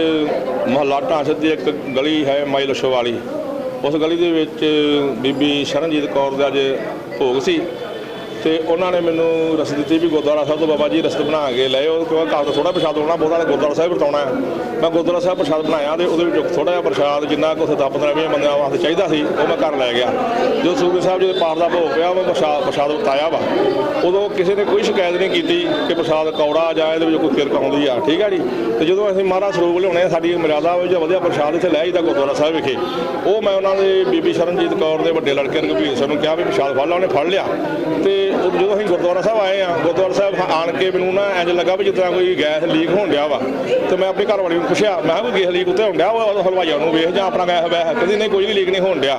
Speaker 4: ਮੁਹੱਲਾ ਢਾਂਚੇ ਦੀ ਇੱਕ ਗਲੀ ਹੈ ਮਾਈ ਲਸ਼ੋ ਵਾਲੀ, ਉਸ ਗਲੀ ਦੇ ਵਿੱਚ ਬੀਬੀ ਸ਼ਰਨਜੀਤ ਕੌਰ ਦਾ ਅੱਜ ਭੋਗ ਸੀ ਤੇ ਉਹਨਾਂ ਨੇ ਮੈਨੂੰ ਰਸਦ ਦਿੱਤੀ ਵੀ ਗੁਰਦੁਆਰਾ ਸਾਹਿਬ ਤੋਂ ਬਾਬਾ ਜੀ ਰਸਦ ਬਣਾ ਕੇ ਲੈ ਆਓ, ਕਿਉਂਕਿ ਘਰ ਤੋਂ ਥੋੜਾ ਪ੍ਰਸ਼ਾਦ ਹੋਣਾ, ਬਹੁਤਾ ਗੁਰਦੁਆਰਾ ਸਾਹਿਬ ਵਰਤਾਉਣਾ ਹੈ। ਮੈਂ ਗੁਰਦੁਆਰਾ ਸਾਹਿਬ ਪ੍ਰਸ਼ਾਦ ਬਣਾਇਆ ਤੇ ਉਹਦੇ ਵਿੱਚ ਥੋੜਾ ਜਿਹਾ ਪ੍ਰਸ਼ਾਦ ਜਿੰਨਾ ਕੁ 10-15 ਬੰਦਿਆਂ ਵਾਸਤੇ ਚਾਹੀਦਾ ਸੀ ਉਹ ਮੈਂ ਘਰ ਲੈ ਗਿਆ। ਜਦੋਂ ਸੂਬੇ ਸਾਹਿਬ ਜਦੋਂ ਪਾਠ ਦਾ ਭੋਗ ਪਿਆ, ਉਹ ਪ੍ਰਸ਼ਾਦ ਵਰਤਾਇਆ ਵਾ, ਉਦੋਂ ਕਿਸੇ ਨੇ ਕੋਈ ਸ਼ਿਕਾਇਤ ਨਹੀਂ ਕੀਤੀ ਕਿ ਪ੍ਰਸ਼ਾਦ ਕੌੜਾ ਜਾਂ ਇਹਦੇ ਵਿੱਚ ਕੋਈ ਕਿਰਕ ਆਉਂਦੀ ਆ, ਠੀਕ ਹੈ ਜੀ। ਤੇ ਜਦੋਂ ਅਸੀਂ ਮਹਾਰਾਜ ਸਰੂਪ ਲਿਆਉਣੇ ਸਾਡੀ ਮਰਿਆਦਾ ਵਿੱਚ ਵਧੀਆ ਪ੍ਰਸ਼ਾਦ ਇੱਥੇ ਲੈ ਆਈਦਾ ਗੁਰਦੁਆਰਾ ਸਾਹਿਬ ਵਿਖੇ, ਉਹ ਮੈਂ ਉਹਨਾਂ ਦੇ ਬੀਬੀ ਸ਼ਰਨਜੀਤ ਕੌਰ ਦੇ ਵੱਡੇ ਲੜਕੇ ਰਘਬੀਰ ਸਿੰਘ ਨੂੰ ਕਿਹਾ ਵੀ ਪ੍ਰਸ਼ਾਦ ਫੜ ਲਾ, ਉਹਨੇ ਫੜ ਲਿਆ। ਤੇ ਜਦੋਂ ਅਸੀਂ ਗੁਰਦੁਆਰਾ ਸਾਹਿਬ ਆਏ ਆ, ਗੁਰਦੁਆਰਾ ਸਾਹਿਬ ਆਣ ਕੇ ਮੈਨੂੰ ਨਾ ਇੰਝ ਲੱਗਾ ਵੀ ਜਿਸ ਤਰ੍ਹਾਂ ਕੋਈ ਗੈਸ ਲੀਕ ਹੋਣ ਡਿਆ ਵਾ। ਤੇ ਮੈਂ ਆਪਣੀ ਘਰ ਵਾਲੀ ਨੂੰ ਪੁੱਛਿਆ, ਮੈਂ ਕਿਹਾ ਕੋਈ ਗੈਸ ਲੀਕ ਉੱਤੇ ਹੋਣ ਡਿਆ ਵਾ, ਹਲਵਾਈਆਂ ਨੂੰ ਵੇਖ ਜਾਂ ਆਪਣਾ ਗੈਸ ਵੈਸ, ਕਹਿੰਦੀ ਨਹੀਂ ਕੋਈ ਵੀ ਲੀਕ ਨਹੀਂ ਹੋਣ ਡਿਆ।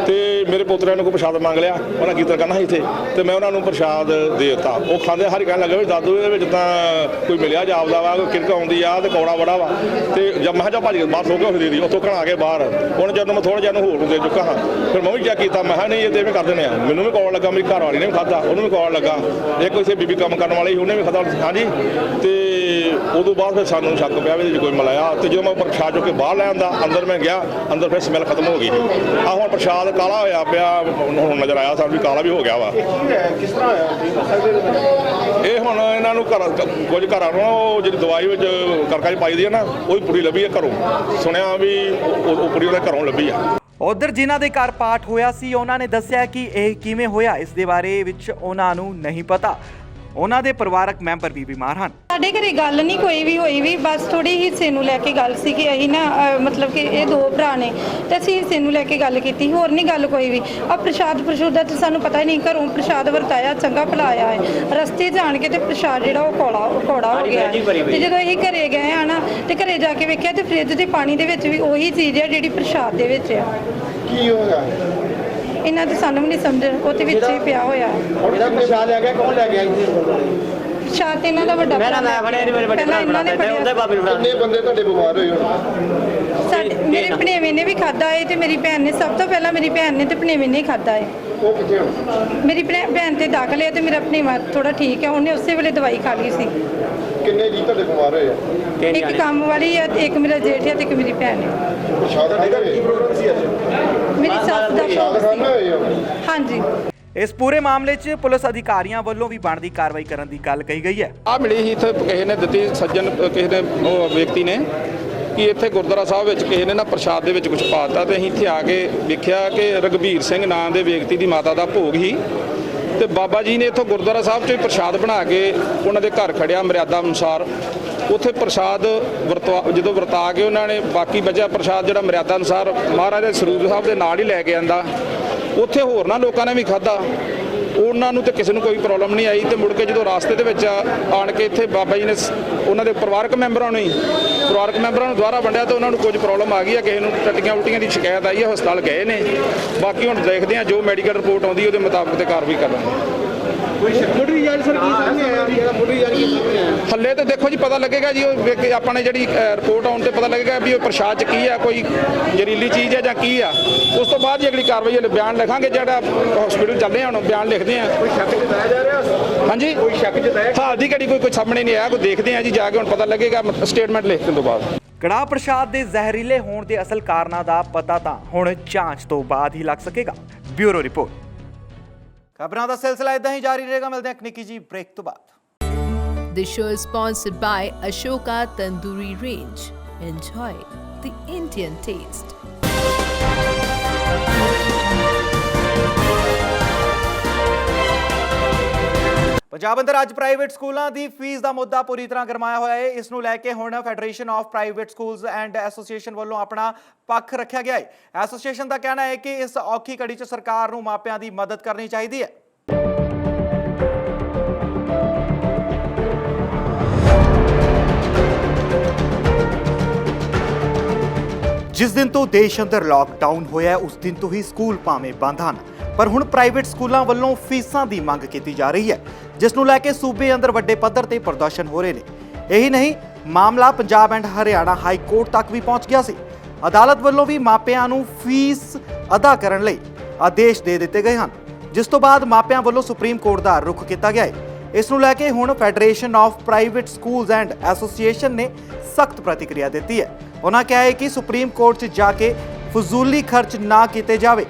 Speaker 4: ਤੇ ਮੇਰੇ ਪੋਤਰਿਆਂ ਨੂੰ ਕੋਈ ਪ੍ਰਸ਼ਾਦ ਮੰਗ ਲਿਆ, ਉਹਨਾਂ ਕੀਰਤਨ ਕਰਨਾ ਸੀ ਇੱਥੇ, ਤੇ ਮੈਂ ਉਹਨਾਂ ਨੂੰ ਪ੍ਰਸ਼ਾਦ ਦੇ ਦਿੱਤਾ। ਉਹ ਖਾਂਦੇ ਹਰ ਕਹਿਣ ਲੱਗਾ ਵੀ ਦਾਦੂ ਇਹਦੇ ਵਿੱਚ ਤਾਂ ਕੋਈ ਮਿਲਿਆ ਜਾਪਦਾ ਵਾ, ਕੋਈ ਕਿਰਕ ਆਉਂਦੀ ਆ ਤੇ ਕੌੜਾ ਬੜਾ ਵਾ। ਤੇ ਜਦ ਮੈਂ ਕਿਹਾ ਭੱਜ ਕੇ ਬਾਹਰ ਸੋਕੇ ਦੇ ਦੀ, ਉੱਥੋਂ ਘਣਾ ਆ ਕੇ ਬਾਹਰ। ਹੁਣ ਜਦੋਂ ਮੈਂ ਥੋੜਾ ਜਿਹਾ ਨੂੰ ਹੋਰ ਨੂੰ ਦੇ ਚੁੱਕਾ ਹਾਂ, ਫਿਰ ਮੈਂ ਵੀ ਚੈੱਕ ਕੀਤਾ, ਮੈਂ ਕਿਹਾ ਨਹੀਂ ਇਹ ਤੇ ਐਵੇਂ ਕਰ ਦਿੰਦੇ ਆ। ਮੈਨੂੰ ਵੀ ਕੌੜ ਲੱਗਾ, ਮੇਰੀ ਘਰ ਵਾਲੀ ਨੇ ਵੀ ਖਾਧਾ, ਉਹਨੂੰ ਵੀ ਕੌੜ ਲੱਗਾ, ਇੱਕ ਇੱਥੇ ਬੀਬੀ ਕੰਮ ਕਰਨ ਵਾਲੀ ਉਹਨੇ ਵੀ ਖਾਧਾ। ਹਾਂਜੀ, ਤੇ ਉਦੋਂ ਬਾਅਦ ਫਿਰ ਸਾਨੂੰ ਸ਼ੱਕ ਪਿਆ ਵੀ ਇਹਦੇ 'ਚ ਕੋਈ ਮਿਲਾਇਆ। ਤੇ ਜਦੋਂ ਮੈਂ ਪ੍ਰਸ਼ਾਦ ਚੁੱਕ ਕੇ ਬਾਹਰ ਲੈ ਆਂਦਾ, ਅੰਦਰ ਮੈਂ ਗਿਆ, ਅੰਦਰ ਫਿਰ ਸਮੈਲ ਖਤਮ ਹੋ ਗਈ। ਆਹ ਹੁਣ ਪ੍ਰਸ਼ਾਦ ਕਾਲਾ ਹੋਇਆ ਪਿਆ, ਹੁਣ ਨਜ਼ਰ ਆਇਆ ਸਾਨੂੰ ਵੀ ਕਾਲਾ ਵੀ ਹੋ ਗਿਆ ਵਾ।
Speaker 5: ਕਿਸ ਤਰ੍ਹਾਂ ਹੋਇਆ?
Speaker 4: ਇਹ ਹੁਣ ਇਹਨਾਂ ਨੂੰ ਕੁਝ ਘਰਾਂ ਨੂੰ ਉਹ ਜਿਹੜੀ ਦਵਾਈ ਵਿੱਚ ਕਰਕਾ 'ਚ ਪਾਈ ਦੀ ਹੈ ਨਾ, ਉਹਦੀ ਪੁੜੀ ਲੱਭੀ ਹੈ ਘਰੋਂ, ਸੁਣਿਆ ਵੀ ਉਹ ਪੁੜੀ ਉਹਦੇ ਘਰੋਂ ਲੱਭੀ ਆ।
Speaker 2: ਉਧਰ ਜਿਨ੍ਹਾਂ ਦੇ ਘਰ ਪਾਠ ਹੋਇਆ ਸੀ, ਉਹਨਾਂ ਨੇ ਦੱਸਿਆ ਕਿ ਇਹ ਕਿਵੇਂ ਹੋਇਆ ਇਸ ਦੇ ਬਾਰੇ ਵਿੱਚ ਉਹਨਾਂ ਨੂੰ ਨਹੀਂ ਪਤਾ। ਉਹਨਾਂ ਦੇ ਪਰਿਵਾਰਕ ਮੈਂਬਰ ਵੀ ਬਿਮਾਰ ਹਨ।
Speaker 6: ਸਾਡੇ ਘਰੇ ਗੱਲ ਨਹੀਂ ਕੋਈ ਵੀ ਹੋਈ ਵੀ, ਬਸ ਥੋੜੀ ਹਿੱਸੇ ਨੂੰ ਲੈ ਕੇ ਗੱਲ ਸੀ ਕਿ ਅਸੀਂ ਨਾ ਮਤਲਬ ਕਿ ਇਹ 2 ਭਰਾ ਨੇ ਤੇ ਅਸੀਂ ਹਿੱਸੇ ਨੂੰ ਲੈ ਕੇ ਗੱਲ ਕੀਤੀ, ਹੋਰ ਨਹੀਂ ਗੱਲ ਕੋਈ ਵੀ। ਆ ਪ੍ਰਸ਼ਾਦ ਦਾ ਤੇ ਸਾਨੂੰ ਪਤਾ ਹੀ ਨਹੀਂ, ਘਰੋਂ ਪ੍ਰਸ਼ਾਦ ਵਰਤਾਇਆ, ਚੰਗਾ ਭਲਾਇਆ ਹੈ, ਰਸਤੇ ਜਾਣ ਕੇ ਤੇ ਪ੍ਰਸ਼ਾਦ ਜਿਹੜਾ ਉਹ ਕੌੜਾ ਹੋ ਗਿਆ। ਤੇ ਜਦੋਂ ਅਸੀਂ ਘਰੇ ਗਏ ਆ ਨਾ, ਤੇ ਘਰੇ ਜਾ ਕੇ ਵੇਖਿਆ ਤੇ ਫ੍ਰਿਜ ਦੇ ਪਾਣੀ ਦੇ ਵਿੱਚ ਵੀ ਉਹੀ ਚੀਜ਼ ਹੈ ਜਿਹੜੀ ਪ੍ਰਸ਼ਾਦ ਦੇ ਵਿੱਚ ਆ।
Speaker 5: ਕੀ ਹੋਇਆ
Speaker 6: ਇਹਨਾਂ ਤੇ ਸਾਨੂੰ ਵੀ ਨਹੀਂ ਸਮਝ, ਉਹ ਤੇ ਵਿੱਚ ਹੀ ਪਿਆ ਹੋਇਆ।
Speaker 5: ਇਹਦਾ ਪ੍ਰਸ਼ਾਦ ਆ ਗਿਆ, ਕੌਣ ਲੈ ਗਿਆ ਇੱਥੇ?
Speaker 6: ਪ੍ਰਸ਼ਾਦ ਇਹਨਾਂ ਦਾ ਵੱਡਾ
Speaker 7: ਮੈਂ ਫੜਿਆ ਨਹੀਂ, ਮੇਰੇ ਵੱਡੇ ਭਰਾ ਫੜਾਇਆ ਉਹਦੇ ਬਾਬੇ ਨੂੰ
Speaker 5: ਕਿੰਨੇ ਬੰਦੇ ਤੁਹਾਡੇ ਬਿਮਾਰ ਹੋਏ ਹੁਣ?
Speaker 6: ਮੇਰੇ ਭਣੇਵੇਂ ਨੇ ਵੀ ਖਾਦਾ ਹੈ ਤੇ ਮੇਰੀ ਭੈਣ ਨੇ, ਸਭ ਤੋਂ ਪਹਿਲਾਂ ਮੇਰੀ ਭੈਣ ਨੇ ਤੇ ਭਣੇਵੇਂ ਨੇ ਖਾਦਾ ਹੈ।
Speaker 5: ਉਹ ਕਿੱਥੇ ਹੁਣ?
Speaker 6: ਮੇਰੀ ਭੈਣ ਤੇ ਦਾਖਲ ਹੈ ਤੇ ਮੇਰਾ ਭਣੇਵਾ ਥੋੜਾ ਠੀਕ ਹੈ, ਉਹਨੇ ਉਸੇ ਵੇਲੇ ਦਵਾਈ ਖਾ ਲਈ ਸੀ।
Speaker 5: ਕਿੰਨੇ ਜੀ ਤੁਹਾਡੇ ਬਿਮਾਰ ਹੋਏ ਆ?
Speaker 6: ਇੱਕ ਕੰਮ ਵਾਲੀ ਹੈ ਤੇ ਇੱਕ ਮੇਰਾ ਜੇਠ ਹੈ ਤੇ ਇੱਕ ਮੇਰੀ ਭੈਣ ਹੈ।
Speaker 5: ਪ੍ਰਸ਼ਾਦ ਦਾ ਕੀ ਪ੍ਰੋਗਰਾਮ ਸੀ ਅੱਜ?
Speaker 6: ਮੇਰੀ ਸੱਸ ਦਾ
Speaker 5: ਪ੍ਰਸ਼ਾਦ ਖਾਣਾ ਹੋਏ ਆ?
Speaker 6: ਹਾਂਜੀ।
Speaker 2: ਇਸ ਪੂਰੇ ਮਾਮਲੇ 'ਚ ਪੁਲਿਸ ਅਧਿਕਾਰੀਆਂ ਵੱਲੋਂ ਵੀ ਬਣਦੀ ਕਾਰਵਾਈ ਕਰਨ ਦੀ ਗੱਲ ਕਹੀ ਗਈ ਹੈ।
Speaker 8: ਆ ਮਿਲੀ ਸੀ ਇੱਥੇ ਕਿਸੇ ਨੇ ਦਿੱਤੀ, ਸੱਜਣ ਕਿਸੇ ਨੇ ਉਹ ਵਿਅਕਤੀ ਨੇ ਕਿ ਇੱਥੇ ਗੁਰਦੁਆਰਾ ਸਾਹਿਬ ਵਿੱਚ ਕਿਸੇ ਨੇ ਨਾ ਪ੍ਰਸ਼ਾਦ ਦੇ ਵਿੱਚ ਕੁਝ ਪਾਤਾ, ਤੇ ਅਸੀਂ ਇੱਥੇ ਆ ਕੇ ਵੇਖਿਆ ਕਿ ਰਘਬੀਰ ਸਿੰਘ ਨਾਂ ਦੇ ਵਿਅਕਤੀ ਦੀ ਮਾਤਾ ਦਾ ਭੋਗ ਸੀ। ਤੇ ਬਾਬਾ ਜੀ ਨੇ ਇੱਥੋਂ ਗੁਰਦੁਆਰਾ ਸਾਹਿਬ 'ਚੋਂ ਪ੍ਰਸ਼ਾਦ ਬਣਾ ਕੇ ਉਹਨਾਂ ਦੇ ਘਰ ਖੜਿਆ ਮਰਿਆਦਾ ਅਨੁਸਾਰ। ਉੱਥੇ ਪ੍ਰਸ਼ਾਦ ਜਦੋਂ ਵਰਤਾ ਕੇ ਉਹਨਾਂ ਨੇ ਬਾਕੀ ਬਚਿਆ ਪ੍ਰਸ਼ਾਦ ਜਿਹੜਾ ਮਰਿਆਦਾ ਅਨੁਸਾਰ ਮਹਾਰਾਜ ਦੇ ਸਰੂਪ ਸਾਹਿਬ ਦੇ ਨਾਲ ਹੀ ਲੈ ਕੇ ਆਂਦਾ, ਉੱਥੇ ਹੋਰਨਾਂ ਲੋਕਾਂ ਨੇ ਵੀ ਖਾਧਾ। ਉਹਨਾਂ ਨੂੰ ਤੇ ਕਿਸੇ ਨੂੰ ਕੋਈ ਪ੍ਰੋਬਲਮ ਨਹੀਂ ਆਈ। ਤੇ ਮੁੜ ਕੇ ਜਦੋਂ ਰਾਸਤੇ ਦੇ ਵਿੱਚ ਆਣ ਕੇ ਇੱਥੇ ਬਾਬਾ ਜੀ ਨੇ ਉਹਨਾਂ ਦੇ ਪਰਿਵਾਰਕ ਮੈਂਬਰਾਂ ਨੂੰ ਦੁਆਰਾ ਵੰਡਿਆ ਤਾਂ ਉਹਨਾਂ ਨੂੰ ਕੁਝ ਪ੍ਰੋਬਲਮ ਆ ਗਈ ਆ, ਕਿਸੇ ਨੂੰ ਟੱਟੀਆਂ ਉਲਟੀਆਂ ਦੀ ਸ਼ਿਕਾਇਤ ਆਈ ਹੈ, ਹਸਪਤਾਲ ਗਏ ਨੇ। ਬਾਕੀ ਹੁਣ ਦੇਖਦੇ ਆ ਜੋ ਮੈਡੀਕਲ ਰਿਪੋਰਟ ਆਉਂਦੀ ਉਹਦੇ ਮੁਤਾਬਕ ਤੇ ਕਾਰਵਾਈ ਕਰਾਂਗੇ। ਹੱਲੇ ਤਾਂ ਦੇਖੋ ਜੀ ਪਤਾ ਲੱਗੇਗਾ ਜੀ, ਉਹ ਆਪਾਂ ਨੇ ਜਿਹੜੀ ਰਿਪੋਰਟ ਆਉਣ ਤੇ ਪਤਾ ਲੱਗੇਗਾ ਵੀ ਉਹ ਪ੍ਰਸ਼ਾਦ 'ਚ ਕੀ ਆ, ਕੋਈ ਜ਼ਹਿਰੀਲੀ ਚੀਜ਼ ਹੈ ਜਾਂ ਕੀ ਆ। ਉਸ ਤੋਂ ਬਾਅਦ ਹੀ ਅਗਲੀ ਕਾਰਵਾਈ ਬਿਆਨ ਲਿਖਾਂਗੇ। ਜਿਹੜਾ ਹਸਪੀਟਲ ਚੱਲੇ ਹੁਣ ਬਿਆਨ ਲਿਖਦੇ ਆ।
Speaker 5: ਕੋਈ ਸ਼ੱਕ ਜਤਾਇਆ ਜਾ ਰਿਹਾ?
Speaker 8: ਹਾਂਜੀ,
Speaker 5: ਕੋਈ ਸ਼ੱਕ ਜਤਾਇਆ?
Speaker 8: ਹਾਲ ਦੀ ਘੜੀ ਕੋਈ ਸਾਹਮਣੇ ਨਹੀਂ ਆਇਆ, ਕੋਈ ਦੇਖਦੇ ਆ ਜੀ ਜਾ ਕੇ, ਹੁਣ ਪਤਾ ਲੱਗੇਗਾ ਸਟੇਟਮੈਂਟ ਲਿਖਣ ਤੋਂ ਬਾਅਦ।
Speaker 2: ਕੜਾਹ ਪ੍ਰਸ਼ਾਦ ਦੇ ਜ਼ਹਿਰੀਲੇ ਹੋਣ ਦੇ ਅਸਲ ਕਾਰਨਾਂ ਦਾ ਪਤਾ ਤਾਂ ਹੁਣ ਜਾਂਚ ਤੋਂ ਬਾਅਦ ਹੀ ਲੱਗ ਸਕੇਗਾ। Bureau report. ਖਬਰਾਂ ਦਾ ਸਿਲਸਿਲਾ ਇਦਾਂ ਹੀ ਜਾਰੀ ਰਹੇਗਾ। ਮਿਲਦੇ ਹਾਂ ਇੱਕ ਨਿੱਕੀ ਜੀ ਬ੍ਰੇਕ ਤੋਂ ਬਾਅਦ।
Speaker 1: This show is sponsored by Ashoka Tandoori Range. Enjoy the Indian taste.
Speaker 2: Punjab ਅੰਦਰ ਅੱਜ ਪ੍ਰਾਈਵੇਟ ਸਕੂਲਾਂ ਦੀ ਫੀਸ ਦਾ ਮੁੱਦਾ ਪੂਰੀ ਤਰ੍ਹਾਂ ਗਰਮਾਇਆ ਹੋਇਆ ਹੈ। ਇਸ ਨੂੰ ਲੈ ਕੇ ਹੁਣ federation of private schools and association ਵੱਲੋਂ ਆਪਣਾ ਪੱਖ ਰੱਖਿਆ ਗਿਆ ਹੈ। ਐਸੋਸੀਏਸ਼ਨ ਦਾ ਕਹਿਣਾ ਹੈ ਕਿ ਇਸ ਔਖੀ ਘੜੀ 'ਚ ਸਰਕਾਰ ਨੂੰ ਮਾਪਿਆਂ ਦੀ ਮਦਦ ਕਰਨੀ ਚਾਹੀਦੀ ਹੈ। ਜਿਸ ਦਿਨ ਤੋਂ ਦੇਸ਼ ਅੰਦਰ ਲਾਕਡਾਊਨ ਹੋਇਆ ਉਸ ਦਿਨ ਤੋਂ ਹੀ ਸਕੂਲ ਭਾਵੇਂ ਬੰਦ ਹਨ, ਪਰ ਹੁਣ ਪ੍ਰਾਈਵੇਟ ਸਕੂਲਾਂ ਵੱਲੋਂ ਫੀਸਾਂ ਦੀ ਮੰਗ ਕੀਤੀ ਜਾ ਰਹੀ ਹੈ, ਜਿਸ ਨੂੰ ਲੈ ਕੇ ਸੂਬੇ ਅੰਦਰ ਵੱਡੇ ਪੱਧਰ ਤੇ ਪ੍ਰਦਰਸ਼ਨ ਹੋ ਰਹੇ ਨੇ। ਇਹੀ ਨਹੀਂ, ਮਾਮਲਾ Punjab and Haryana high court ਤੱਕ ਵੀ ਪਹੁੰਚ ਗਿਆ ਸੀ। ਅਦਾਲਤ ਵੱਲੋਂ ਵੀ ਮਾਪਿਆਂ ਨੂੰ ਫੀਸ ਅਦਾ ਕਰਨ ਲਈ ਆਦੇਸ਼ ਦੇ ਦਿੱਤੇ ਗਏ ਹਨ, ਜਿਸ ਤੋਂ ਬਾਅਦ ਮਾਪਿਆਂ ਵੱਲੋਂ ਸੁਪਰੀਮ ਕੋਰਟ ਦਾ ਰੁਖ ਕੀਤਾ ਗਿਆ ਹੈ। ਇਸ ਨੂੰ ਲੈ ਕੇ ਹੁਣ federation of private schools and association ਨੇ ਸਖਤ ਪ੍ਰਤੀਕਿਰਿਆ ਦਿੱਤੀ ਹੈ। ਉਹਨਾਂ ਕਿਹਾ ਹੈ ਕਿ ਸੁਪਰੀਮ ਕੋਰਟ 'ਚ ਜਾ ਕੇ ਫਜ਼ੂਲੀ ਖਰਚ ਨਾ ਕੀਤੇ ਜਾਵੇ।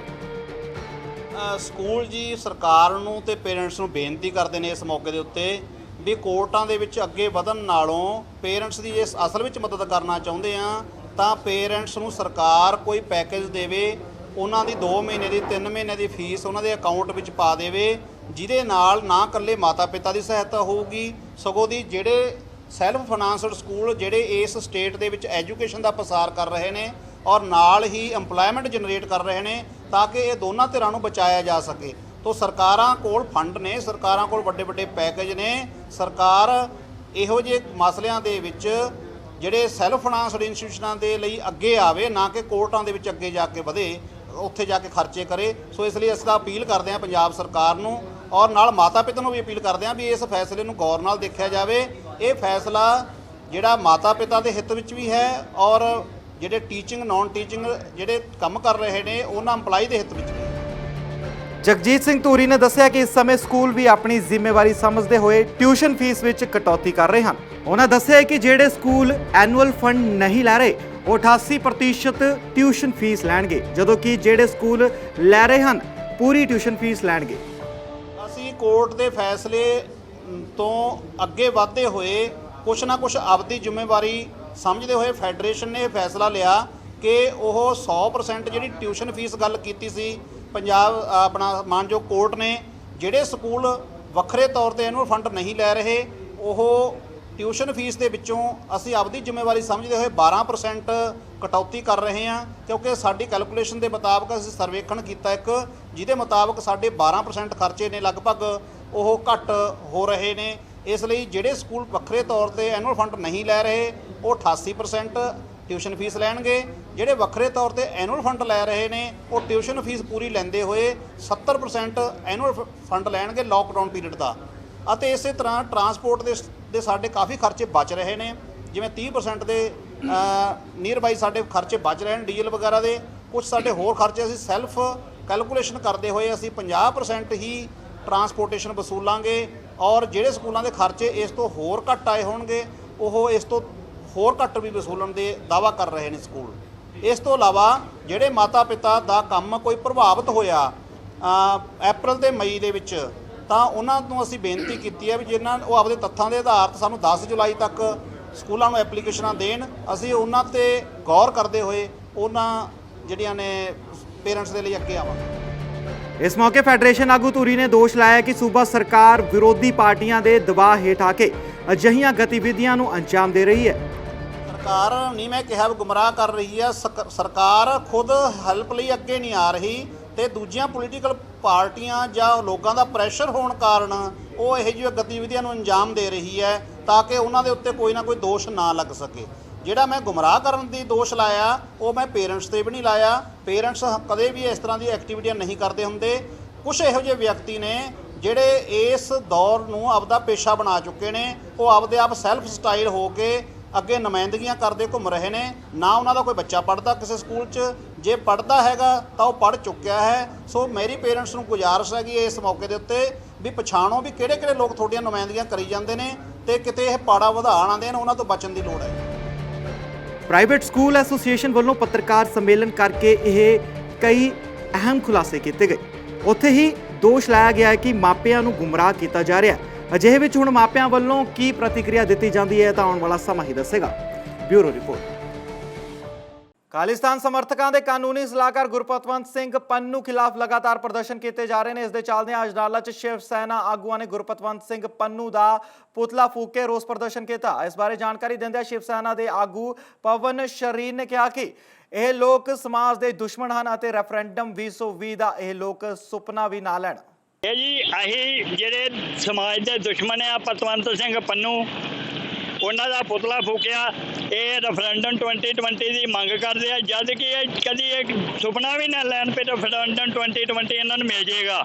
Speaker 9: ਸਕੂਲ ਜੀ ਸਰਕਾਰ ਨੂੰ ਤੇ ਪੇਰੈਂਟਸ ਨੂੰ ਬੇਨਤੀ ਕਰਦੇ ਨੇ ਇਸ ਮੌਕੇ ਦੇ ਉੱਤੇ ਵੀ ਕੋਰਟਾਂ ਦੇ ਵਿੱਚ ਅੱਗੇ ਵਧਣ ਨਾਲੋਂ ਪੇਰੈਂਟਸ ਦੀ ਜੇ ਅਸਲ ਵਿੱਚ ਮਦਦ ਕਰਨਾ ਚਾਹੁੰਦੇ ਆ ਤਾਂ ਪੇਰੈਂਟਸ ਨੂੰ ਸਰਕਾਰ ਕੋਈ ਪੈਕੇਜ ਦੇਵੇ, ਉਹਨਾਂ ਦੀ 2 ਮਹੀਨੇ ਦੀ 3 ਮਹੀਨੇ ਦੀ ਫੀਸ ਉਹਨਾਂ ਦੇ ਅਕਾਊਂਟ ਵਿੱਚ ਪਾ ਦੇਵੇ, ਜਿਹਦੇ ਨਾਲ ਨਾ ਇਕੱਲੇ ਮਾਤਾ ਪਿਤਾ ਦੀ ਸਹਾਇਤਾ ਹੋਊਗੀ, ਸਗੋਂ ਦੀ ਜਿਹੜੇ ਸੈਲਫ ਫਾਈਨਾਂਸਡ ਸਕੂਲ ਜਿਹੜੇ ਇਸ ਸਟੇਟ ਦੇ ਵਿੱਚ ਐਜੂਕੇਸ਼ਨ ਦਾ ਪਸਾਰ ਕਰ ਰਹੇ ਨੇ ਔਰ ਨਾਲ ਹੀ ਐਮਪਲੋਇਮੈਂਟ ਜਨਰੇਟ ਕਰ ਰਹੇ ਨੇ, ਤਾਂ ਕਿ ਇਹ ਦੋਨਾਂ ਧਿਰਾਂ ਨੂੰ ਬਚਾਇਆ ਜਾ ਸਕੇ। ਤੋ ਸਰਕਾਰਾਂ ਕੋਲ ਫੰਡ ਨੇ, ਸਰਕਾਰਾਂ ਕੋਲ ਵੱਡੇ ਵੱਡੇ ਪੈਕੇਜ ਨੇ। ਸਰਕਾਰ ਇਹੋ ਜਿਹੇ ਮਸਲਿਆਂ ਦੇ ਵਿੱਚ ਜਿਹੜੇ ਸੈਲਫ ਫਾਈਨਾਂਸਡ ਇੰਸਟੀਟਿਊਸ਼ਨਾਂ ਦੇ ਲਈ ਅੱਗੇ ਆਵੇ, ਨਾ ਕਿ ਕੋਰਟਾਂ ਦੇ ਵਿੱਚ ਅੱਗੇ ਜਾ ਕੇ ਵਧੇ, ਉੱਥੇ ਜਾ ਕੇ ਖਰਚੇ ਕਰੇ। ਸੋ ਇਸ ਲਈ ਅਸੀਂ ਤਾਂ ਅਪੀਲ ਕਰਦੇ ਹਾਂ ਪੰਜਾਬ ਸਰਕਾਰ ਨੂੰ ਔਰ ਨਾਲ ਮਾਤਾ ਪਿਤਾ ਨੂੰ ਵੀ ਅਪੀਲ ਕਰਦੇ ਹਾਂ ਵੀ ਇਸ ਫੈਸਲੇ ਨੂੰ ਗੌਰ ਨਾਲ ਦੇਖਿਆ ਜਾਵੇ। ਇਹ ਫੈਸਲਾ ਜਿਹੜਾ ਮਾਤਾ ਪਿਤਾ ਦੇ ਹਿੱਤ ਵਿੱਚ ਵੀ ਹੈ ਔਰ ਜਿਹੜੇ ਟੀਚਿੰਗ ਨਾਨ ਟੀਚਿੰਗ ਜਿਹੜੇ ਕੰਮ ਕਰ ਰਹੇ ਨੇ ਉਹਨਾਂ EMPLOYE ਦੇ ਹਿੱਤ ਵਿੱਚ ਵੀ।
Speaker 2: ਜਗਜੀਤ ਸਿੰਘ ਧੂਰੀ ਨੇ ਦੱਸਿਆ ਕਿ ਇਸ ਸਮੇਂ ਸਕੂਲ ਵੀ ਆਪਣੀ ਜ਼ਿੰਮੇਵਾਰੀ ਸਮਝਦੇ ਹੋਏ ਟਿਊਸ਼ਨ ਫੀਸ ਵਿੱਚ ਕਟੌਤੀ ਕਰ ਰਹੇ ਹਨ। ਉਹਨਾਂ ਦੱਸਿਆ ਕਿ ਜਿਹੜੇ ਸਕੂਲ ਐਨੂਅਲ ਫੰਡ ਨਹੀਂ ਲੈ ਰਹੇ ਉਹ 88% ਟਿਊਸ਼ਨ ਫੀਸ ਲੈਣਗੇ, ਜਦੋਂ ਕਿ ਜਿਹੜੇ ਸਕੂਲ ਲੈ ਰਹੇ ਹਨ ਪੂਰੀ ਟਿਊਸ਼ਨ ਫੀਸ ਲੈਣਗੇ।
Speaker 9: ਅਸੀਂ ਕੋਰਟ ਦੇ ਫੈਸਲੇ ਤੋਂ ਅੱਗੇ ਵਧਦੇ ਹੋਏ ਕੁਛ ਨਾ ਕੁਛ ਆਪਦੀ ਜ਼ਿੰਮੇਵਾਰੀ ਸਮਝਦੇ ਹੋਏ ਫੈਡਰੇਸ਼ਨ ਨੇ ਇਹ ਫੈਸਲਾ ਲਿਆ ਕਿ ਉਹ 100% ਜਿਹੜੀ ਟਿਊਸ਼ਨ ਫੀਸ ਗੱਲ ਕੀਤੀ ਸੀ ਪੰਜਾਬ ਆਪਣਾ ਮਾਨਯੋਗ ਕੋਰਟ ਨੇ, ਜਿਹੜੇ ਸਕੂਲ ਵੱਖਰੇ ਤੌਰ ਤੇ ਐਨੂਅਲ ਫੰਡ ਨਹੀਂ ਲੈ ਰਹੇ ਉਹ ਟਿਊਸ਼ਨ ਫੀਸ ਦੇ ਵਿੱਚੋਂ ਅਸੀਂ ਆਪਦੀ ਜ਼ਿੰਮੇਵਾਰੀ ਸਮਝਦੇ ਹੋਏ 12% ਕਟੌਤੀ ਕਰ ਰਹੇ ਹਾਂ, ਕਿਉਂਕਿ ਸਾਡੀ ਕੈਲਕੂਲੇਸ਼ਨ ਦੇ ਮੁਤਾਬਕ ਅਸੀਂ ਸਰਵੇਖਣ ਕੀਤਾ ਇੱਕ, ਜਿਹਦੇ ਮੁਤਾਬਕ ਸਾਡੇ 12% ਖਰਚੇ ਨੇ ਲਗਭਗ ਉਹ ਘੱਟ ਹੋ ਰਹੇ ਨੇ। ਇਸ ਲਈ ਜਿਹੜੇ ਸਕੂਲ ਵੱਖਰੇ ਤੌਰ ਤੇ ਐਨੂਅਲ ਫੰਡ ਨਹੀਂ ਲੈ ਰਹੇ ਉਹ 88% ਟਿਊਸ਼ਨ ਫੀਸ ਲੈਣਗੇ, ਜਿਹੜੇ ਵੱਖਰੇ ਤੌਰ ਤੇ ਐਨੂਅਲ ਫੰਡ ਲੈ ਰਹੇ ਨੇ ਉਹ ਟਿਊਸ਼ਨ ਫੀਸ ਪੂਰੀ ਲੈਂਦੇ ਹੋਏ 70% ਐਨੂਅਲ ਫੰਡ ਲੈਣਗੇ ਲੋਕਡਾਊਨ ਪੀਰੀਅਡ ਦਾ। ਅਤੇ ਇਸੇ ਤਰ੍ਹਾਂ ਟਰਾਂਸਪੋਰਟ ਦੇ ਸਾਡੇ ਕਾਫੀ ਖਰਚੇ ਬਚ ਰਹੇ ਨੇ, ਜਿਵੇਂ 30% ਦੇ ਨੀਅਰ ਬਾਈ ਸਾਡੇ ਖਰਚੇ ਬਚ ਰਹੇ ਨੇ ਡੀਜ਼ਲ ਵਗੈਰਾ ਦੇ। ਕੁਝ ਸਾਡੇ ਹੋਰ ਖਰਚੇ ਅਸੀਂ ਸੈਲਫ ਕੈਲਕੂਲੇਸ਼ਨ ਕਰਦੇ ਹੋਏ ਅਸੀਂ 50% ਹੀ ਟਰਾਂਸਪੋਰਟੇਸ਼ਨ ਵਸੂਲਾਂਗੇ ਔਰ ਜਿਹੜੇ ਸਕੂਲਾਂ ਦੇ ਖਰਚੇ ਇਸ ਤੋਂ ਹੋਰ ਘੱਟ ਆਏ ਹੋਣਗੇ ਉਹ ਇਸ ਤੋਂ ਹੋਰ ਘੱਟ ਵੀ ਵਸੂਲਣ ਦੇ ਦਾਅਵਾ ਕਰ ਰਹੇ ਨੇ ਸਕੂਲ। ਇਸ ਤੋਂ ਇਲਾਵਾ ਜਿਹੜੇ ਮਾਤਾ ਪਿਤਾ ਦਾ ਕੰਮ ਕੋਈ ਪ੍ਰਭਾਵਿਤ ਹੋਇਆ ਅਪ੍ਰੈਲ ਤੇ ਮਈ ਦੇ ਵਿੱਚ, ਤਾਂ ਉਹਨਾਂ ਨੂੰ ਅਸੀਂ ਬੇਨਤੀ ਕੀਤੀ ਹੈ ਵੀ ਜਿਨ੍ਹਾਂ ਉਹ ਆਪਦੇ ਤੱਥਾਂ ਦੇ ਆਧਾਰ 'ਤੇ ਸਾਨੂੰ 10 ਜੁਲਾਈ ਤੱਕ ਸਕੂਲਾਂ ਨੂੰ ਐਪਲੀਕੇਸ਼ਨਾਂ ਦੇਣ। ਅਸੀਂ ਉਹਨਾਂ ਤੇ ਗੌਰ ਕਰਦੇ ਹੋਏ ਉਹਨਾਂ ਜਿਹੜੀਆਂ ਨੇ ਪੇਰੈਂਟਸ ਦੇ ਲਈ ਅੱਗੇ ਆਵਾਂਗੇ।
Speaker 2: ਇਸ ਮੌਕੇ ਫੈਡਰੇਸ਼ਨ ਆਗੂ ਧੂਰੀ ਨੇ ਦੋਸ਼ ਲਾਇਆ ਕਿ ਸੂਬਾ ਸਰਕਾਰ ਵਿਰੋਧੀ ਪਾਰਟੀਆਂ ਦੇ ਦਬਾਅ ਹੇਠ ਆ ਕੇ ਅਜਿਹੀਆਂ ਗਤੀਵਿਧੀਆਂ ਨੂੰ ਅੰਜਾਮ ਦੇ ਰਹੀ ਹੈ।
Speaker 9: ਸਰਕਾਰ ਨਹੀਂ ਮੈਂ ਕਿਹਾ ਗੁੰਮਰਾਹ ਕਰ ਰਹੀ ਹੈ, ਸਰਕਾਰ ਖੁਦ ਹੈਲਪ ਲਈ ਅੱਗੇ ਨਹੀਂ ਆ ਰਹੀ ਤੇ ਦੂਜੀਆਂ ਪੋਲੀਟੀਕਲ ਪਾਰਟੀਆਂ ਜਾਂ ਲੋਕਾਂ ਦਾ ਪ੍ਰੈਸ਼ਰ ਹੋਣ ਕਾਰਨ ਉਹ ਇਹੋ ਜਿਹੀਆਂ ਗਤੀਵਿਧੀਆਂ ਨੂੰ ਅੰਜਾਮ ਦੇ ਰਹੀ ਹੈ ਤਾਂ ਕਿ ਉਹਨਾਂ ਦੇ ਉੱਤੇ ਕੋਈ ਨਾ ਕੋਈ ਦੋਸ਼ ਨਾ ਲੱਗ ਸਕੇ। ਜਿਹੜਾ ਮੈਂ ਗੁੰਮਰਾਹ ਕਰਨ ਦੀ ਦੋਸ਼ ਲਾਇਆ ਉਹ ਮੈਂ ਪੇਰੈਂਟਸ ਤੇ ਵੀ ਨਹੀਂ ਲਾਇਆ। ਪੇਰੈਂਟਸ ਕਦੇ ਵੀ ਇਸ ਤਰ੍ਹਾਂ ਦੀ ਐਕਟੀਵਿਟੀਆਂ ਨਹੀਂ ਕਰਦੇ ਹੁੰਦੇ। ਕੁਝ ਇਹੋ ਜਿਹੇ ਵਿਅਕਤੀ ਨੇ ਜਿਹੜੇ ਇਸ ਦੌਰ ਨੂੰ ਆਪਦਾ ਪੇਸ਼ਾ ਬਣਾ ਚੁੱਕੇ ਨੇ, ਉਹ ਆਪਦੇ ਆਪ ਸੈਲਫ ਸਟਾਈਲ ਹੋ ਕੇ ਅੱਗੇ ਨੁਮਾਇੰਦਗੀਆਂ ਕਰਦੇ ਘੁੰਮ ਰਹੇ ਨੇ। ਨਾ ਉਹਨਾਂ ਦਾ ਕੋਈ ਬੱਚਾ ਪੜ੍ਹਦਾ ਕਿਸੇ ਸਕੂਲ 'ਚ, ਜੇ ਪੜ੍ਹਦਾ ਹੈਗਾ ਤਾਂ ਉਹ ਪੜ੍ਹ ਚੁੱਕਿਆ ਹੈ। ਸੋ ਮੇਰੀ ਪੇਰੈਂਟਸ ਨੂੰ ਗੁਜ਼ਾਰਿਸ਼ ਹੈਗੀ ਇਸ ਮੌਕੇ ਦੇ ਉੱਤੇ ਵੀ ਪਛਾਣੋ ਵੀ ਕਿਹੜੇ ਲੋਕ ਤੁਹਾਡੀਆਂ ਨੁਮਾਇੰਦਗੀਆਂ ਕਰੀ ਜਾਂਦੇ ਨੇ ਤੇ ਕਿਤੇ ਇਹ ਪਾੜਾ ਵਧਾਉਣ ਆਉਂਦੇ ਨੇ, ਉਹਨਾਂ ਤੋਂ ਬਚਣ ਦੀ ਲੋੜ ਹੈ।
Speaker 2: ਪ੍ਰਾਈਵੇਟ ਸਕੂਲ ਐਸੋਸੀਏਸ਼ਨ ਵੱਲੋਂ ਪੱਤਰਕਾਰ ਸੰਮੇਲਨ ਕਰਕੇ ਇਹ ਕਈ ਅਹਿਮ ਖੁਲਾਸੇ ਕੀਤੇ ਗਏ। ਉੱਥੇ ਹੀ ਦੋਸ਼ ਲਾਇਆ ਗਿਆ ਹੈ ਕਿ ਮਾਪਿਆਂ ਨੂੰ ਗੁੰਮਰਾਹ ਕੀਤਾ ਜਾ ਰਿਹਾ ਹੈ। ਅਜਿਹੇ ਵਿੱਚ ਹੁਣ ਮਾਪਿਆਂ ਵੱਲੋਂ ਕੀ ਪ੍ਰਤੀਕਿਰਿਆ ਦਿੱਤੀ ਜਾਂਦੀ ਹੈ ਤਾਂ ਆਉਣ ਵਾਲਾ ਸਮਾਂ ਹੀ ਦੱਸੇਗਾ। Bureau report. ਖਾਲਿਸਤਾਨ ਸਮਰਥਕਾਂ ਦੇ ਕਾਨੂੰਨੀ ਸਲਾਹਕਾਰ ਗੁਰਪਤਵੰਤ ਸਿੰਘ ਪੰਨੂ ਖਿਲਾਫ ਲਗਾਤਾਰ ਪ੍ਰਦਰਸ਼ਨ ਕੀਤੇ ਜਾ ਰਹੇ ਨੇ। ਇਸ ਦੇ ਚੱਲਦਿਆਂ ਅਜਨਾਲਾ 'ਚ ਸ਼ਿਵ ਸੈਨਾ ਆਗੂਆਂ ਨੇ ਗੁਰਪਤਵੰਤ ਸਿੰਘ ਪੰਨੂ ਦਾ ਪੁਤਲਾ ਫੂਕ ਕੇ ਰੋਸ ਪ੍ਰਦਰਸ਼ਨ ਕੀਤਾ। ਇਸ ਬਾਰੇ ਜਾਣਕਾਰੀ ਦਿੰਦਿਆਂ ਸ਼ਿਵ ਸੈਨਾ ਦੇ ਆਗੂ ਪਵਨ ਸ਼ਰੀਨ ਨੇ ਕਿਹਾ ਕਿ ਇਹ ਲੋਕ ਸਮਾਜ ਦੇ ਦੁਸ਼ਮਣ ਹਨ ਅਤੇ ਰੈਫਰੈਂਡਮ 2020 ਦਾ ਇਹ ਲੋਕ ਸੁਪਨਾ ਵੀ ਨਾ ਲੈਣ।
Speaker 10: ਇਹ ਜੀ ਅਸੀਂ ਜਿਹੜੇ ਸਮਾਜ ਦੇ ਦੁਸ਼ਮਣ ਆ ਪਤਵੰਤ ਸਿੰਘ ਪੰਨੂ, ਉਹਨਾਂ ਦਾ ਪੁਤਲਾ ਫੂਕਿਆ। ਇਹ ਰੈਫਰੈਂਡਮ 2020 ਦੀ ਮੰਗ ਕਰਦੇ ਆ, ਜਦ ਕਿ ਇਹ ਕਦੀ ਇੱਕ ਸੁਪਨਾ ਵੀ ਨਾ ਲੈਣ ਪਏ ਰੈਫਰੈਂਡਮ 2020 ਇਹਨਾਂ ਨੂੰ ਮਿਲ ਜਾਏਗਾ।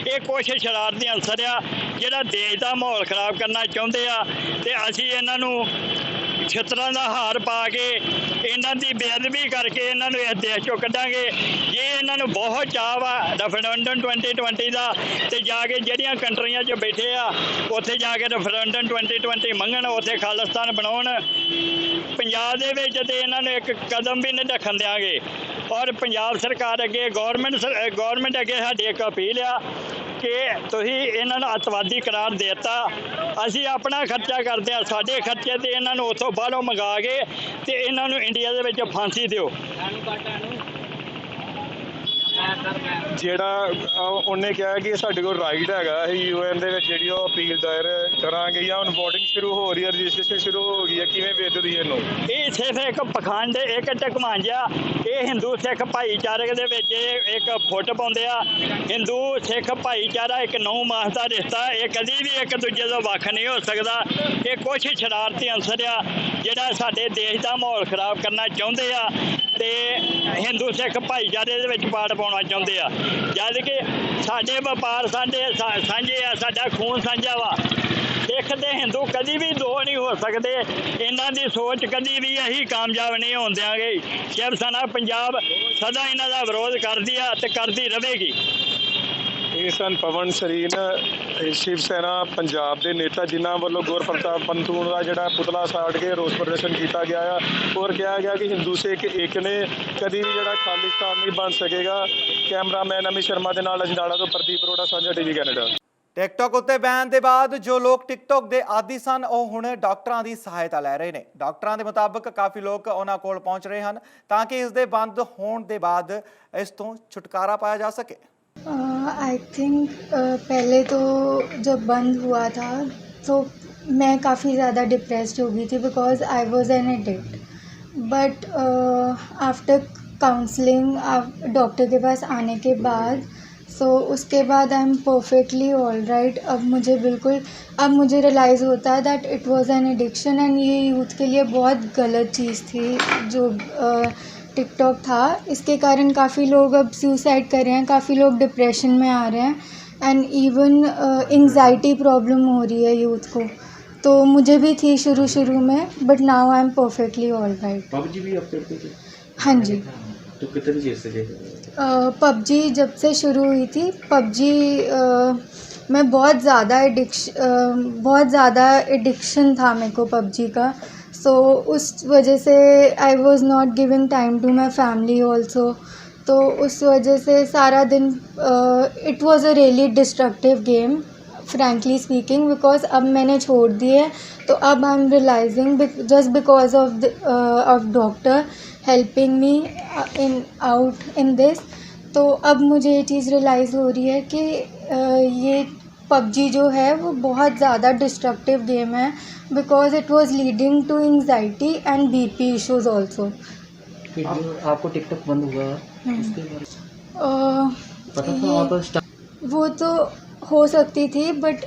Speaker 10: ਇਹ ਕੁਛ ਸ਼ਰਾਰਤੀ ਅਨਸਰ ਆ ਜਿਹੜਾ ਦੇਸ਼ ਦਾ ਮਾਹੌਲ ਖਰਾਬ ਕਰਨਾ ਚਾਹੁੰਦੇ ਆ ਤੇ ਅਸੀਂ ਇਹਨਾਂ ਨੂੰ ਛਿੱਤਰਾਂ ਦਾ ਹਾਰ ਪਾ ਕੇ ਇਹਨਾਂ ਦੀ ਬੇਅਦਬੀ ਕਰਕੇ ਇਹਨਾਂ ਨੂੰ ਇਸ ਦੇਸ਼ ਚੋਂ ਕੱਢਾਂਗੇ। ਜੇ ਇਹਨਾਂ ਨੂੰ ਬਹੁਤ ਚਾਅ ਵਾ ਰੈਫਰੈਂਡਮ 2020 ਦਾ ਤੇ ਜਾ ਕੇ ਜਿਹੜੀਆਂ ਕੰਟਰੀਆਂ 'ਚ ਬੈਠੇ ਆ ਉੱਥੇ ਜਾ ਕੇ ਰੈਫਰੈਂਡਮ 2020 ਮੰਗਣ, ਉੱਥੇ ਖਾਲਿਸਤਾਨ ਬਣਾਉਣ। ਪੰਜਾਬ ਦੇ ਵਿੱਚ ਤੇ ਇਹਨਾਂ ਨੂੰ ਇੱਕ ਕਦਮ ਵੀ ਨਹੀਂ ਰੱਖਣ ਦਿਆਂਗੇ। ਔਰ ਪੰਜਾਬ ਸਰਕਾਰ ਅੱਗੇ ਗੌਰਮੈਂਟ ਅੱਗੇ ਸਾਡੀ ਇੱਕ ਅਪੀਲ ਆ ਕਿ ਤੁਸੀਂ ਇਹਨਾਂ ਨੂੰ ਅੱਤਵਾਦੀ ਕਰਾਰ ਦੇ ਦਿੱਤਾ। ਅਸੀਂ ਆਪਣਾ ਖਰਚਾ ਕਰਦੇ ਹਾਂ, ਸਾਡੇ ਖਰਚੇ ਤੇ ਇਹਨਾਂ ਨੂੰ ਉੱਥੋਂ ਬਾਹਰੋਂ ਮੰਗਾ ਕੇ ਤੇ ਇਹਨਾਂ ਨੂੰ ਇੰਡੀਆ ਦੇ ਵਿੱਚ ਫਾਂਸੀ ਦਿਓ।
Speaker 11: ਜਿਹੜਾ ਉਹਨੇ ਕਿਹਾ ਕਿ ਸਾਡੇ ਕੋਲ ਰਾਈਟ ਹੈਗਾ, ਅਸੀਂ UN ਦੇ ਵਿੱਚ ਜਿਹੜੀ ਉਹ ਅਪੀਲ ਦਾਇਰ ਕਰਾਂਗੇ ਜਾਂ ਹੁਣ ਵੋਟਿੰਗ ਸ਼ੁਰੂ ਹੋ ਰਹੀ ਹੈ, ਰਜਿਸਟ੍ਰੇਸ਼ਨ ਸ਼ੁਰੂ ਹੋ ਗਈ ਹੈ, ਕਿਵੇਂ ਵੇਖਦੇ ਤੁਸੀਂ ਇਹਨੂੰ?
Speaker 10: ਇਹ ਸਿਰਫ ਇੱਕ ਪਖੰਡ, ਇੱਕ ਟਕਮਾਂਜਾ। ਇਹ ਹਿੰਦੂ ਸਿੱਖ ਭਾਈਚਾਰੇ ਦੇ ਵਿੱਚ ਇੱਕ ਫੁੱਟ ਪਾਉਂਦੇ ਆ। ਹਿੰਦੂ ਸਿੱਖ ਭਾਈਚਾਰਾ ਇੱਕ 9 ਮਾਸ ਦਾ ਰਿਸ਼ਤਾ, ਇਹ ਕਦੀ ਵੀ ਇੱਕ ਦੂਜੇ ਤੋਂ ਵੱਖ ਨਹੀਂ ਹੋ ਸਕਦਾ। ਇਹ ਕੁਛ ਸ਼ਰਾਰਤੀ ਅਨਸਰ ਆ ਜਿਹੜਾ ਸਾਡੇ ਦੇਸ਼ ਦਾ ਮਾਹੌਲ ਖਰਾਬ ਕਰਨਾ ਚਾਹੁੰਦੇ ਆ ਤੇ ਹਿੰਦੂ ਸਿੱਖ ਭਾਈਚਾਰੇ ਦੇ ਵਿੱਚ ਪਾੜ ਪਾਉਣਾ ਚਾਹੁੰਦੇ ਆ। ਜਦ ਕਿ ਸਾਡੇ ਵਪਾਰ ਸਾਂਝੇ ਆ, ਸਾਡਾ ਖੂਨ ਸਾਂਝਾ ਵਾ। ਸਿੱਖ ਤੇ ਹਿੰਦੂ ਕਦੀ ਵੀ ਦੋ ਨਹੀਂ ਹੋ ਸਕਦੇ। ਇਹਨਾਂ ਦੀ ਸੋਚ ਕਦੀ ਵੀ ਅਸੀਂ ਕਾਮਯਾਬ ਨਹੀਂ ਹੋਣ ਦਿਆਂਗੇ। ਸ਼ਿਵ ਸੈਨਾ ਪੰਜਾਬ ਸਦਾ ਇਹਨਾਂ ਦਾ ਵਿਰੋਧ ਕਰਦੀ ਆ ਤੇ ਕਰਦੀ ਰਹੇਗੀ।
Speaker 11: ਇਹ ਸਨ ਪਵਨ ਸ਼ਰੀਨ, ਸ਼ਿਵ ਸੈਨਾ ਪੰਜਾਬ ਦੇ ਨੇਤਾ, ਜਿਨ੍ਹਾਂ ਵੱਲੋਂ ਗੁਰਪ੍ਰਤਾਪ ਪੰਨੂ ਦਾ ਜਿਹੜਾ ਪੁਤਲਾ ਸਾੜ ਕੇ ਰੋਸ ਪ੍ਰਦਰਸ਼ਨ ਕੀਤਾ ਗਿਆ ਆ ਔਰ ਕਿਹਾ ਗਿਆ ਕਿ ਹਿੰਦੂ ਸਿੱਖ ਇੱਕ ਨੇ, ਕਦੀ ਵੀ ਜਿਹੜਾ ਖਾਲਿਸਤਾਨ ਨਹੀਂ ਬਣ ਸਕੇਗਾ। ਕੈਮਰਾਮੈਨ ਅਮਿਤ ਸ਼ਰਮਾ ਦੇ ਨਾਲ ਅਜਨਾਲਾ ਤੋਂ ਪ੍ਰਦੀਪ ਅਰੋੜਾ, ਸਾਂਝਾ ਟੀਵੀ ਕੈਨੇਡਾ।
Speaker 2: ਟਿਕਟੌਕ ਉੱਤੇ ਬੈਨ ਦੇ ਬਾਅਦ ਜੋ ਲੋਕ ਟਿਕਟੌਕ ਦੇ ਆਦੀ ਸਨ ਉਹ ਹੁਣ ਡਾਕਟਰਾਂ ਦੀ ਸਹਾਇਤਾ ਲੈ ਰਹੇ ਨੇ। ਡਾਕਟਰਾਂ ਦੇ ਮੁਤਾਬਕ ਕਾਫੀ ਲੋਕ ਉਹਨਾਂ ਕੋਲ ਪਹੁੰਚ ਰਹੇ ਹਨ ਤਾਂ ਕਿ ਇਸ ਦੇ ਬੰਦ ਹੋਣ ਦੇ ਬਾਅਦ ਇਸ ਤੋਂ ਛੁਟਕਾਰਾ ਪਾਇਆ ਜਾ ਸਕੇ।
Speaker 12: आई थिंक पहले तो जब बंद हुआ था तो मैं काफ़ी ज़्यादा डिप्रेस्ड हो गई थी because I was an addict. But after counselling doctor के पास आने के बाद उसके बाद I am perfectly all right. अब मुझे रियलाइज़ होता है that it was an addiction and ये यूथ के लिए बहुत गलत चीज़ थी जो टिकटॉक था। इसके कारण काफ़ी लोग अब सुसाइड कर रहे हैं, काफ़ी लोग डिप्रेशन में आ रहे हैं एंड इवन एंग्जाइटी प्रॉब्लम हो रही है यूथ को। तो मुझे भी थी शुरू में, but now I am perfectly all right.
Speaker 5: PUBG भी आप खेलते थे?
Speaker 12: हाँ जी।
Speaker 5: तो कितने चीज़ से?
Speaker 12: पबजी जब से शुरू हुई थी, पबजी मैं बहुत ज़्यादा एडिक्शन था मेरे को पबजी का। सो उस वजह से I was not giving time to my family also. तो उस वजह से सारा दिन it was a really destructive game frankly speaking. Because अब मैंने छोड़ दिए तो अब I am realising just because of doctor helping me in this. तो अब मुझे ये चीज़ रियलाइज़ हो रही है कि ये पबजी जो है वो बहुत ज़्यादा डिस्ट्रक्टिव गेम है because it was leading to anxiety and BP issues also.
Speaker 5: आपको टिकटॉक बंद हुआ उसके बाद पता था आप
Speaker 12: वो तो हो सकती थी, बट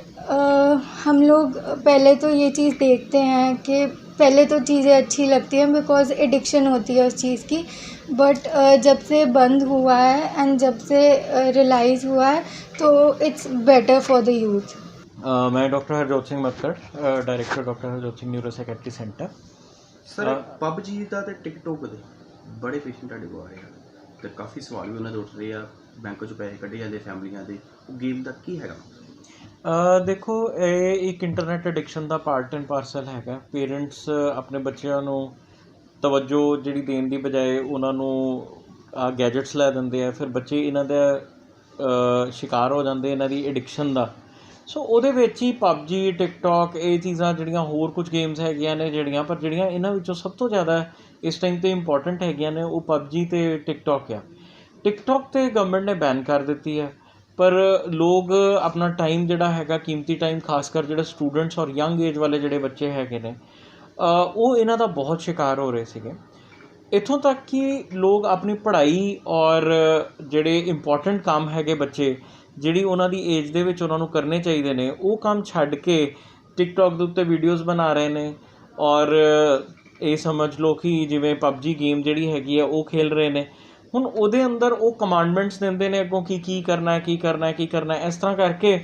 Speaker 12: हम लोग पहले तो ये चीज़ देखते हैं कि पहले तो चीज़ें अच्छी लगती हैं बिकॉज एडिक्शन होती है उस चीज़ की, बट जब से बंद हुआ है एंड जब से रियलाइज़ हुआ है तो it's better for the youth.
Speaker 13: मैं doctor Harjot Singh Makkar, director doctor Harjot Singh neuro psychiatry centre.
Speaker 5: Sir PUBG ਦਾ ਤੇ ਟਿਕਟੋਕ ਦੇ ਬੜੇ ਪੇਸ਼ੈਂਟ ਤੁਹਾਡੇ ਕੋਲ ਆ ਰਹੇ ਆ ਤੇ ਕਾਫੀ ਸਵਾਲ ਵੀ ਉਹਨਾਂ ਦੇ ਉੱਠ ਰਹੇ ਆ, ਬੈਂਕ 'ਚੋਂ ਪੈਸੇ ਕੱਢੇ ਜਾਂਦੇ ਫੈਮਲੀਆਂ ਦੇ, ਉਹ ਗੇਮ ਦਾ ਕੀ ਹੈਗਾ?
Speaker 13: ਦੇਖੋ, ਇਹ ਇੱਕ internet addiction the part and parcel ਹੈਗਾ। ਪੇਰੈਂਟਸ ਆਪਣੇ ਬੱਚਿਆਂ ਨੂੰ ਤਵੱਜੋ ਜਿਹੜੀ ਦੇਣ ਦੀ ਬਜਾਏ ਉਹਨਾਂ ਨੂੰ ਗੈਜਟਸ ਲੈ ਦਿੰਦੇ ਆ, ਫਿਰ ਬੱਚੇ ਇਹਨਾਂ ਦਾ ਸ਼ਿਕਾਰ ਹੋ ਜਾਂਦੇ ਇਹਨਾਂ ਦੀ ਐਡਿਕਸ਼ਨ ਦਾ। ਸੋ ਉਹਦੇ ਵਿੱਚ ਹੀ ਪਬਜੀ, ਟਿਕਟੋਕ, ਇਹ ਚੀਜ਼ਾਂ ਜਿਹੜੀਆਂ ਹੋਰ ਕੁਝ ਗੇਮਸ ਹੈਗੀਆਂ ਨੇ ਜਿਹੜੀਆਂ, ਪਰ ਜਿਹੜੀਆਂ ਇਹਨਾਂ ਵਿੱਚੋਂ ਸਭ ਤੋਂ ਜ਼ਿਆਦਾ ਇਸ ਟਾਈਮ 'ਤੇ ਇੰਪੋਰਟੈਂਟ ਹੈਗੀਆਂ ਨੇ ਉਹ ਪਬਜੀ ਅਤੇ ਟਿਕਟੋਕ ਆ। ਟਿਕਟੋਕ 'ਤੇ ਗਵਰਨਮੈਂਟ ਨੇ ਬੈਨ ਕਰ ਦਿੱਤੀ ਹੈ, ਪਰ ਲੋਕ ਆਪਣਾ ਟਾਈਮ ਜਿਹੜਾ ਹੈਗਾ, ਕੀਮਤੀ ਟਾਈਮ, ਖਾਸ ਕਰ ਜਿਹੜੇ ਸਟੂਡੈਂਟਸ ਔਰ ਯੰਗ ਏਜ ਵਾਲੇ ਜਿਹੜੇ ਬੱਚੇ ਹੈਗੇ ਨੇ, ਉਹ ਇਹਨਾਂ ਦਾ ਬਹੁਤ ਸ਼ਿਕਾਰ ਹੋ ਰਹੇ ਸੀਗੇ। ਇੱਥੋਂ ਤੱਕ ਕਿ ਲੋਕ ਆਪਣੀ ਪੜ੍ਹਾਈ ਔਰ ਜਿਹੜੇ ਇੰਪੋਰਟੈਂਟ ਕੰਮ ਹੈਗੇ ਬੱਚੇ, ਜਿਹੜੀ ਉਹਨਾਂ ਦੀ ਏਜ ਦੇ ਵਿੱਚ ਉਹਨਾਂ ਨੂੰ ਕਰਨੇ ਚਾਹੀਦੇ ਨੇ, ਉਹ ਕੰਮ ਛੱਡ ਕੇ ਟਿਕਟੋਕ ਦੇ ਉੱਤੇ ਵੀਡੀਓਜ਼ ਬਣਾ ਰਹੇ ਨੇ ਔਰ ਇਹ ਸਮਝ ਲਓ ਕਿ ਜਿਵੇਂ ਪਬਜੀ ਗੇਮ ਜਿਹੜੀ ਹੈਗੀ ਆ ਉਹ ਖੇਲ ਰਹੇ ਨੇ। ਹੁਣ ਉਹਦੇ ਅੰਦਰ ਉਹ ਕਮਾਂਡਮੈਂਟਸ ਦਿੰਦੇ ਨੇ ਅੱਗੋਂ ਕਿ ਕੀ ਕਰਨਾ ਹੈ, ਕੀ ਕਰਨਾ ਹੈ, ਕੀ ਕਰਨਾ ਹੈ। ਇਸ ਤਰ੍ਹਾਂ ਕਰਕੇ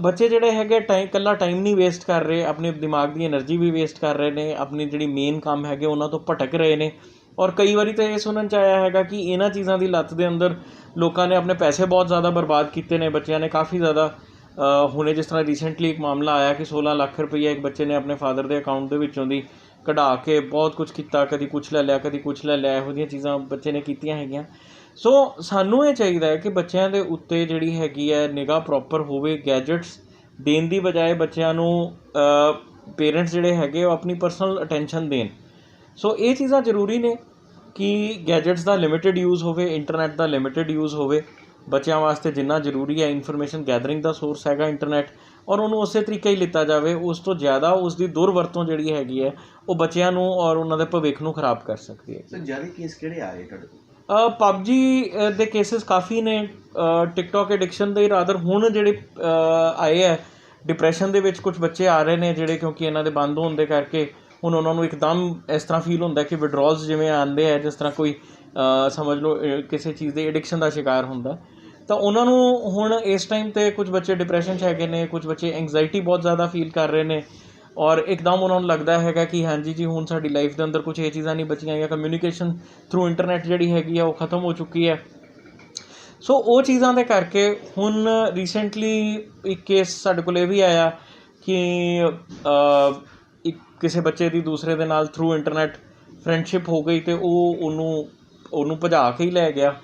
Speaker 13: ਬੱਚੇ ਜਿਹੜੇ ਹੈਗੇ ਇਕੱਲਾ ਟਾਈਮ ਨਹੀਂ ਵੇਸਟ ਕਰ ਰਹੇ, ਆਪਣੇ ਦਿਮਾਗ ਦੀ ਐਨਰਜੀ ਵੀ ਵੇਸਟ ਕਰ ਰਹੇ ਨੇ, ਆਪਣੀ ਜਿਹੜੀ ਮੇਨ ਕੰਮ ਹੈਗੇ ਉਹਨਾਂ ਤੋਂ ਭਟਕ ਰਹੇ ਨੇ। ਔਰ ਕਈ ਵਾਰੀ ਤਾਂ ਇਹ ਸੁਣਨ 'ਚ ਆਇਆ ਹੈਗਾ ਕਿ ਇਹਨਾਂ ਚੀਜ਼ਾਂ ਦੀ ਲੱਤ ਦੇ ਅੰਦਰ ਲੋਕਾਂ ਨੇ ਆਪਣੇ ਪੈਸੇ ਬਹੁਤ ਜ਼ਿਆਦਾ ਬਰਬਾਦ ਕੀਤੇ ਨੇ, ਬੱਚਿਆਂ ਨੇ ਕਾਫੀ ਜ਼ਿਆਦਾ। ਹੁਣੇ ਜਿਸ ਤਰ੍ਹਾਂ ਰੀਸੈਂਟਲੀ ਇੱਕ ਮਾਮਲਾ ਆਇਆ ਕਿ 16 ਲੱਖ ਰੁਪਈਆ ਇੱਕ ਬੱਚੇ ਨੇ ਆਪਣੇ ਫਾਦਰ ਦੇ ਅਕਾਊਂਟ ਦੇ ਵਿੱਚੋਂ ਦੀ ਕਢਾ ਕੇ ਬਹੁਤ ਕੁਝ ਕੀਤਾ, ਕਦੀ ਕੁਛ ਲੈ ਲਿਆ, ਕਦੀ ਕੁਛ ਲੈ ਲਿਆ, ਇਹੋ ਜਿਹੀਆਂ ਚੀਜ਼ਾਂ ਬੱਚੇ ਨੇ ਕੀਤੀਆਂ ਹੈਗੀਆਂ। ਸੋ ਸਾਨੂੰ ਇਹ ਚਾਹੀਦਾ ਹੈ ਕਿ ਬੱਚਿਆਂ ਦੇ ਉੱਤੇ ਜਿਹੜੀ ਹੈਗੀ ਹੈ ਨਿਗਾਹ ਪ੍ਰੋਪਰ ਹੋਵੇ, ਗੈਜਟਸ ਦੇਣ ਦੀ ਬਜਾਏ ਬੱਚਿਆਂ ਨੂੰ ਪੇਰੈਂਟਸ ਜਿਹੜੇ ਹੈਗੇ ਉਹ ਆਪਣੀ ਪਰਸਨਲ ਅਟੈਂਸ਼ਨ ਦੇਣ। ਸੋ ਇਹ ਚੀਜ਼ਾਂ ਜ਼ਰੂਰੀ ਨੇ ਕਿ ਗੈਜਟਸ ਦਾ ਲਿਮਿਟਡ ਯੂਜ਼ ਹੋਵੇ, ਇੰਟਰਨੈਟ ਦਾ ਲਿਮਿਟਡ ਯੂਜ਼ ਹੋਵੇ। ਬੱਚਿਆਂ ਵਾਸਤੇ ਜਿੰਨਾ ਜ਼ਰੂਰੀ ਹੈ, ਇਨਫੋਰਮੇਸ਼ਨ ਗੈਦਰਿੰਗ ਦਾ ਸੋਰਸ ਹੈਗਾ ਇੰਟਰਨੈਟ, ਔਰ ਉਹਨੂੰ ਉਸੇ ਤਰੀਕੇ ਹੀ ਲਿੱਤਾ ਜਾਵੇ। ਉਸ ਤੋਂ ਜ਼ਿਆਦਾ ਉਸ ਦੀ ਦੁਰਵਰਤੋਂ ਜਿਹੜੀ ਹੈਗੀ ਹੈ ਉਹ ਬੱਚਿਆਂ ਨੂੰ ਔਰ ਉਹਨਾਂ ਦੇ ਭਵਿੱਖ ਨੂੰ ਖਰਾਬ ਕਰ ਸਕਦੀ ਹੈ।
Speaker 5: ਸਰ ਜ਼ਿਆਦਾ ਕੇਸ ਕਿਹੜੇ ਆ ਰਹੇ ਤੁਹਾਡੇ ਕੋਲ?
Speaker 13: ਪਬਜੀ ਦੇ ਕੇਸਿਸ ਕਾਫੀ ਨੇ, ਟਿਕਟੋਕ ਐਡਿਕਸ਼ਨ ਦੇ ਰਾਦਰ ਹੁਣ ਜਿਹੜੇ ਆਏ ਹੈ, ਡਿਪਰੈਸ਼ਨ ਦੇ ਵਿੱਚ ਕੁਝ ਬੱਚੇ ਆ ਰਹੇ ਨੇ ਜਿਹੜੇ, ਕਿਉਂਕਿ ਇਹਨਾਂ ਦੇ ਬੰਦ ਹੋਣ ਦੇ ਕਰਕੇ ਹੁਣ ਉਹਨਾਂ ਨੂੰ ਇੱਕਦਮ ਇਸ ਤਰ੍ਹਾਂ ਫੀਲ ਹੁੰਦਾ ਕਿ ਵਿਡਰੋਲਸ ਜਿਵੇਂ ਆਉਂਦੇ ਹੈ, ਜਿਸ ਤਰ੍ਹਾਂ ਕੋਈ ਸਮਝ ਲਓ ਕਿਸੇ ਚੀਜ਼ ਦੇ ਐਡਿਕਸ਼ਨ ਦਾ ਸ਼ਿਕਾਰ ਹੁੰਦਾ, ਤਾਂ ਉਹਨਾਂ ਨੂੰ ਹੁਣ ਇਸ ਟਾਈਮ 'ਤੇ ਕੁਝ ਬੱਚੇ ਡਿਪਰੈਸ਼ਨ 'ਚ ਹੈਗੇ ਨੇ, ਕੁਝ ਬੱਚੇ ਐਂਗਜ਼ਾਈਟੀ ਬਹੁਤ ਜ਼ਿਆਦਾ ਫੀਲ ਕਰ ਰਹੇ ਨੇ ਔਰ ਇੱਕਦਮ ਉਹਨਾਂ ਨੂੰ ਲੱਗਦਾ ਹੈਗਾ ਕਿ ਹਾਂਜੀ ਜੀ ਹੁਣ ਸਾਡੀ ਲਾਈਫ ਦੇ ਅੰਦਰ ਕੁਝ ਇਹ ਚੀਜ਼ਾਂ ਨਹੀਂ ਬਚੀਆਂ ਜਾਂ ਕਮਿਊਨੀਕੇਸ਼ਨ ਥਰੂ ਇੰਟਰਨੈਟ ਜਿਹੜੀ ਹੈਗੀ ਆ ਉਹ ਖ਼ਤਮ ਹੋ ਚੁੱਕੀ ਹੈ। ਸੋ ਉਹ ਚੀਜ਼ਾਂ ਦੇ ਕਰਕੇ ਹੁਣ ਰੀਸੈਂਟਲੀ ਇੱਕ ਕੇਸ ਸਾਡੇ ਕੋਲ ਇਹ ਵੀ ਆਇਆ ਕਿ ਇੱਕ ਕਿਸੇ ਬੱਚੇ ਦੀ ਦੂਸਰੇ ਦੇ ਨਾਲ ਥਰੂ ਇੰਟਰਨੈਟ ਫਰੈਂਡਸ਼ਿਪ ਹੋ ਗਈ ਅਤੇ ਉਹ ਉਹਨੂੰ ਭਜਾ ਕੇ ਹੀ ਲੈ ਗਿਆ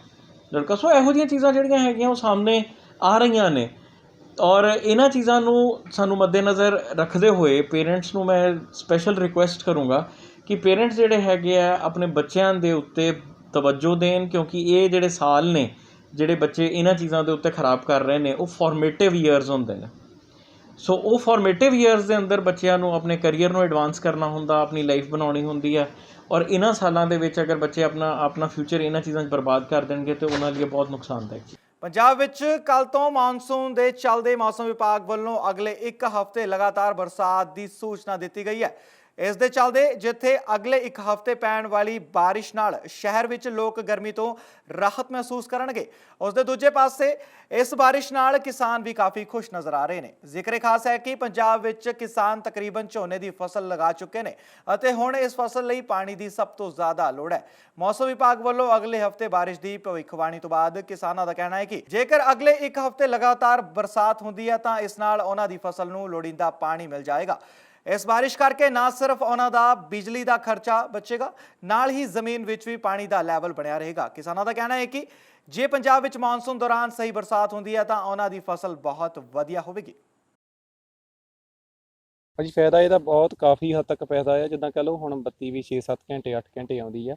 Speaker 13: ਲੜਕਾ। ਸੋ ਇਹੋ ਜਿਹੀਆਂ ਚੀਜ਼ਾਂ ਜਿਹੜੀਆਂ ਹੈਗੀਆਂ ਉਹ ਸਾਹਮਣੇ ਆ ਰਹੀਆਂ ਨੇ ਔਰ ਇਹਨਾਂ ਚੀਜ਼ਾਂ ਨੂੰ ਸਾਨੂੰ ਮੱਦੇਨਜ਼ਰ ਰੱਖਦੇ ਹੋਏ ਪੇਰੈਂਟਸ ਨੂੰ ਮੈਂ ਸਪੈਸ਼ਲ ਰਿਕੁਐਸਟ ਕਰੂੰਗਾ ਕਿ ਪੇਰੈਂਟਸ ਜਿਹੜੇ ਹੈਗੇ ਆ ਆਪਣੇ ਬੱਚਿਆਂ ਦੇ ਉੱਤੇ ਤਵੱਜੋ ਦੇਣ, ਕਿਉਂਕਿ ਇਹ ਜਿਹੜੇ ਸਾਲ ਨੇ ਜਿਹੜੇ ਬੱਚੇ ਇਹਨਾਂ ਚੀਜ਼ਾਂ ਦੇ ਉੱਤੇ ਖਰਾਬ ਕਰ ਰਹੇ ਨੇ ਉਹ ਫਾਰਮੇਟਿਵ ਈਅਰਸ ਹੁੰਦੇ ਨੇ। ਸੋ ਉਹ ਫਾਰਮੇਟਿਵ ਈਅਰਸ ਦੇ ਅੰਦਰ ਬੱਚਿਆਂ ਨੂੰ ਆਪਣੇ ਕਰੀਅਰ ਨੂੰ ਐਡਵਾਂਸ ਕਰਨਾ ਹੁੰਦਾ, ਆਪਣੀ ਲਾਈਫ ਬਣਾਉਣੀ ਹੁੰਦੀ ਹੈ ਔਰ ਇਹਨਾਂ ਸਾਲਾਂ ਦੇ ਵਿੱਚ ਅਗਰ ਬੱਚੇ ਆਪਣਾ ਫਿਊਚਰ ਇਹਨਾਂ ਚੀਜ਼ਾਂ 'ਚ ਬਰਬਾਦ ਕਰ ਦੇਣਗੇ ਤਾਂ ਉਹਨਾਂ ਲਈ ਬਹੁਤ ਨੁਕਸਾਨਦਾਇਕ।
Speaker 2: ਪੰਜਾਬ ਵਿੱਚ ਕੱਲ ਤੋਂ ਮਾਨਸੂਨ ਦੇ ਚੱਲਦੇ ਮੌਸਮ ਵਿਭਾਗ ਵੱਲੋਂ ਅਗਲੇ 1 ਹਫ਼ਤੇ ਲਗਾਤਾਰ ਬਰਸਾਤ ਦੀ ਸੂਚਨਾ ਦਿੱਤੀ ਗਈ ਹੈ। ਇਸ ਦੇ ਚੱਲਦੇ ਜਿੱਥੇ ਅਗਲੇ 1 ਹਫ਼ਤੇ ਪੈਣ ਵਾਲੀ ਬਾਰਿਸ਼ ਨਾਲ ਸ਼ਹਿਰ ਵਿੱਚ ਲੋਕ ਗਰਮੀ ਤੋਂ ਰਾਹਤ ਮਹਿਸੂਸ ਕਰਨਗੇ, ਉਸ ਦੇ ਦੂਜੇ ਪਾਸੇ ਇਸ ਬਾਰਿਸ਼ ਨਾਲ ਕਿਸਾਨ ਵੀ ਕਾਫੀ ਖੁਸ਼ ਨਜ਼ਰ ਆ ਰਹੇ ਨੇ। ਜ਼ਿਕਰ ਖਾਸ ਹੈ ਕਿ ਪੰਜਾਬ ਵਿੱਚ ਕਿਸਾਨ ਤਕਰੀਬਨ ਝੋਨੇ ਦੀ ਫਸਲ ਲਗਾ ਚੁੱਕੇ ਨੇ ਅਤੇ ਹੁਣ ਇਸ ਫਸਲ ਲਈ ਪਾਣੀ ਦੀ ਸਭ ਤੋਂ ਜ਼ਿਆਦਾ ਲੋੜ ਹੈ। ਮੌਸਮ ਵਿਭਾਗ ਵੱਲੋਂ ਅਗਲੇ ਹਫ਼ਤੇ ਬਾਰਿਸ਼ ਦੀ ਭਵਿੱਖਬਾਣੀ ਤੋਂ ਬਾਅਦ ਕਿਸਾਨਾਂ ਦਾ ਕਹਿਣਾ ਹੈ ਕਿ ਜੇਕਰ ਅਗਲੇ 1 ਹਫ਼ਤੇ ਲਗਾਤਾਰ ਬਰਸਾਤ ਹੁੰਦੀ ਹੈ ਤਾਂ ਇਸ ਨਾਲ ਉਹਨਾਂ ਦੀ ਫਸਲ ਨੂੰ ਲੋੜੀਂਦਾ ਪਾਣੀ ਮਿਲ ਜਾਏਗਾ। ਇਸ ਬਾਰਿਸ਼ ਕਰਕੇ ਨਾ ਸਿਰਫ ਉਹਨਾਂ ਦਾ ਬਿਜਲੀ ਦਾ ਖਰਚਾ ਬਚੇਗਾ, ਨਾਲ ਹੀ ਜ਼ਮੀਨ ਵਿੱਚ ਵੀ ਪਾਣੀ ਦਾ ਲੈਵਲ ਬਣਿਆ ਰਹੇਗਾ। ਕਿਸਾਨਾਂ ਦਾ ਕਹਿਣਾ ਹੈ ਕਿ ਜੇ ਪੰਜਾਬ ਵਿੱਚ ਮਾਨਸੂਨ ਦੌਰਾਨ ਸਹੀ ਬਰਸਾਤ ਹੁੰਦੀ ਹੈ ਤਾਂ ਉਹਨਾਂ ਦੀ ਫਸਲ ਬਹੁਤ ਵਧੀਆ ਹੋਵੇਗੀ।
Speaker 14: ਭਾਜੀ ਫਾਇਦਾ ਇਹਦਾ ਬਹੁਤ ਕਾਫੀ ਹੱਦ ਤੱਕ ਫਾਇਦਾ ਹੈ। ਜਿੱਦਾਂ ਕਹਿ ਲਓ ਹੁਣ ਬੱਤੀ ਵੀ 6-7 ਘੰਟੇ 8 ਘੰਟੇ ਆਉਂਦੀ ਆ,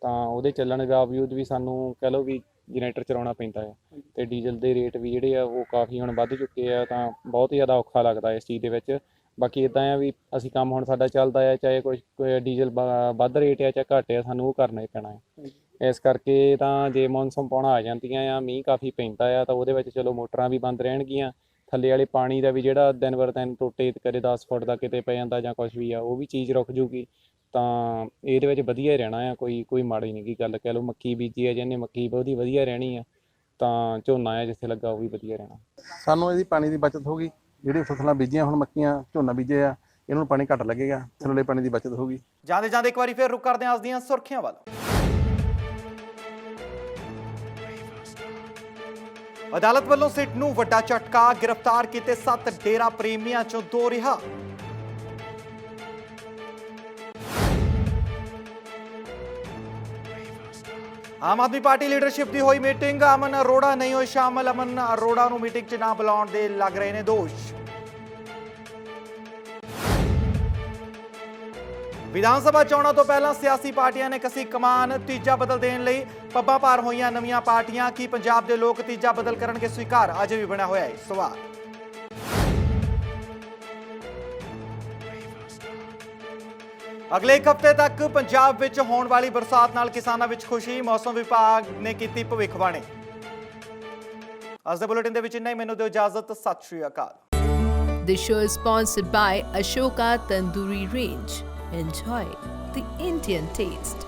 Speaker 14: ਤਾਂ ਉਹਦੇ ਚੱਲਣ ਦੇ ਬਾਵਜੂਦ ਵੀ ਸਾਨੂੰ ਕਹਿ ਲਓ ਵੀ ਜਨਰੇਟਰ ਚਲਾਉਣਾ ਪੈਂਦਾ ਹੈ ਅਤੇ ਡੀਜ਼ਲ ਦੇ ਰੇਟ ਵੀ ਜਿਹੜੇ ਆ ਉਹ ਕਾਫੀ ਹੁਣ ਵੱਧ ਚੁੱਕੇ ਆ, ਤਾਂ ਬਹੁਤ ਹੀ ਜ਼ਿਆਦਾ ਔਖਾ ਲੱਗਦਾ ਇਸ ਚੀਜ਼ ਦੇ ਵਿੱਚ। ਬਾਕੀ ਇੱਦਾਂ ਆ ਵੀ ਅਸੀਂ ਕੰਮ ਹੁਣ ਸਾਡਾ ਚੱਲਦਾ ਆ, ਚਾਹੇ ਕੁਛ ਡੀਜ਼ਲ ਵੱਧ ਰੇਟ ਆ ਚਾਹੇ ਘੱਟ ਆ, ਸਾਨੂੰ ਉਹ ਕਰਨਾ ਹੀ ਪੈਣਾ ਹੈ। ਇਸ ਕਰਕੇ ਤਾਂ ਜੇ ਮੌਨਸੂਨ ਪਾਉਣਾ ਆ ਜਾਂਦੀਆਂ ਆ, ਮੀਂਹ ਕਾਫੀ ਪੈਂਦਾ ਆ, ਤਾਂ ਉਹਦੇ ਵਿੱਚ ਚਲੋ ਮੋਟਰਾਂ ਵੀ ਬੰਦ ਰਹਿਣਗੀਆਂ, ਥੱਲੇ ਵਾਲੇ ਪਾਣੀ ਦਾ ਵੀ ਜਿਹੜਾ ਦਿਨ ਬਰ ਦਿਨ ਟੋਟੇ ਕਦੇ 10 ਫੁੱਟ ਦਾ ਕਿਤੇ ਪੈ ਜਾਂਦਾ ਜਾਂ ਕੁਛ ਵੀ ਆ, ਉਹ ਵੀ ਚੀਜ਼ ਰੁਕ ਜੂਗੀ। ਤਾਂ ਇਹਦੇ ਵਿੱਚ ਵਧੀਆ ਹੀ ਰਹਿਣਾ ਆ, ਕੋਈ ਮਾੜੀ ਨਹੀਂ ਗੀ ਗੱਲ। ਕਹਿ ਲਓ ਮੱਕੀ ਬੀਜੀ ਆ ਜਿਹਨੇ, ਮੱਕੀ ਉਹਦੀ ਵਧੀਆ ਰਹਿਣੀ ਆ, ਤਾਂ ਝੋਨਾ ਆ ਜਿੱਥੇ ਲੱਗਾ ਉਹ ਵੀ ਵਧੀਆ ਰਹਿਣਾ।
Speaker 15: ਸਾਨੂੰ ਇਹਦੀ ਪਾਣੀ ਦੀ ਬਚਤ ਹੋਗੀ, ਜਿਹੜੀ ਫਸਲਾਂ ਬੀਜੀਆਂ ਹੁਣ ਮੱਕੀਆਂ ਝੋਨਾ ਬੀਜੇ ਆ, ਇਹਨਾਂ ਨੂੰ ਪਾਣੀ ਘੱਟ ਲੱਗੇਗਾ, ਥੱਲੇ ਪਾਣੀ ਦੀ ਬਚਤ ਹੋਗੀ।
Speaker 2: ਜਾਂਦੇ ਜਾਂਦੇ ਇੱਕ ਵਾਰੀ ਫਿਰ ਰੁਕ ਕਰਦੇ ਹਾਂ ਅੱਜ ਦੀਆਂ ਸੁਰਖੀਆਂ ਵੱਲ। ਅਦਾਲਤ ਵੱਲੋਂ ਸਿੱਟ ਨੂੰ ਵੱਡਾ ਝਟਕਾ, ਗ੍ਰਿਫਤਾਰ ਕੀਤੇ 7 ਡੇਰਾ ਪ੍ਰੇਮੀਆਂ ਚੋਂ 2 ਰਿਹਾ। ਆਮ ਆਦਮੀ ਪਾਰਟੀ ਲੀਡਰਸ਼ਿਪ ਦੀ ਹੋਈ ਮੀਟਿੰਗ, ਅਮਨ ਅਰੋੜਾ ਨਹੀਂ ਹੋਏ ਸ਼ਾਮਲ। ਅਮਨ ਅਰੋੜਾ ਨੂੰ ਮੀਟਿੰਗ 'ਚ ਨਾ ਬੁਲਾਉਣ ਦੇ ਲੱਗ ਰਹੇ ਨੇ ਦੋਸ਼। ਵਿਧਾਨ ਸਭਾ ਚੋਣਾਂ ਤੋਂ ਪਹਿਲਾਂ ਸਿਆਸੀ ਪਾਰਟੀਆਂ ਨੇ ਕਸੀ ਕਮਾਨ, ਤੀਜਾ ਬਦਲ ਦੇਣ ਲਈ ਪੱਬਾਂ ਭਾਰ ਹੋਈਆਂ ਨਵੀਆਂ ਪਾਰਟੀਆਂ। ਕੀ ਪੰਜਾਬ ਦੇ ਲੋਕ ਤੀਜਾ ਬਦਲ ਕਰਨਗੇ ਸਵੀਕਾਰ? ਅਜੇ ਵੀ ਬਣਿਆ ਹੋਇਆ ਹੈ ਸਵਾਲ। ਅਗਲੇ ਇੱਕ ਹਫ਼ਤੇ ਤੱਕ ਪੰਜਾਬ ਵਿੱਚ ਹੋਣ ਵਾਲੀ ਬਰਸਾਤ ਨਾਲ ਕਿਸਾਨਾਂ ਵਿੱਚ ਖੁਸ਼ੀ, ਮੌਸਮ ਵਿਭਾਗ ਨੇ ਕੀਤੀ ਭਵਿੱਖਬਾਣੀ। ਅੱਜ ਦੇ ਬੁਲੇਟਿਨ ਦੇ ਵਿੱਚ ਇੰਨਾ ਹੀ। ਮੈਨੂੰ ਦਿਓ ਇਜਾਜ਼ਤ। ਸਤਿ ਸ਼੍ਰੀ ਅਕਾਲ।
Speaker 1: This show is sponsored by Ashoka Tandoori Range. Enjoy the Indian taste.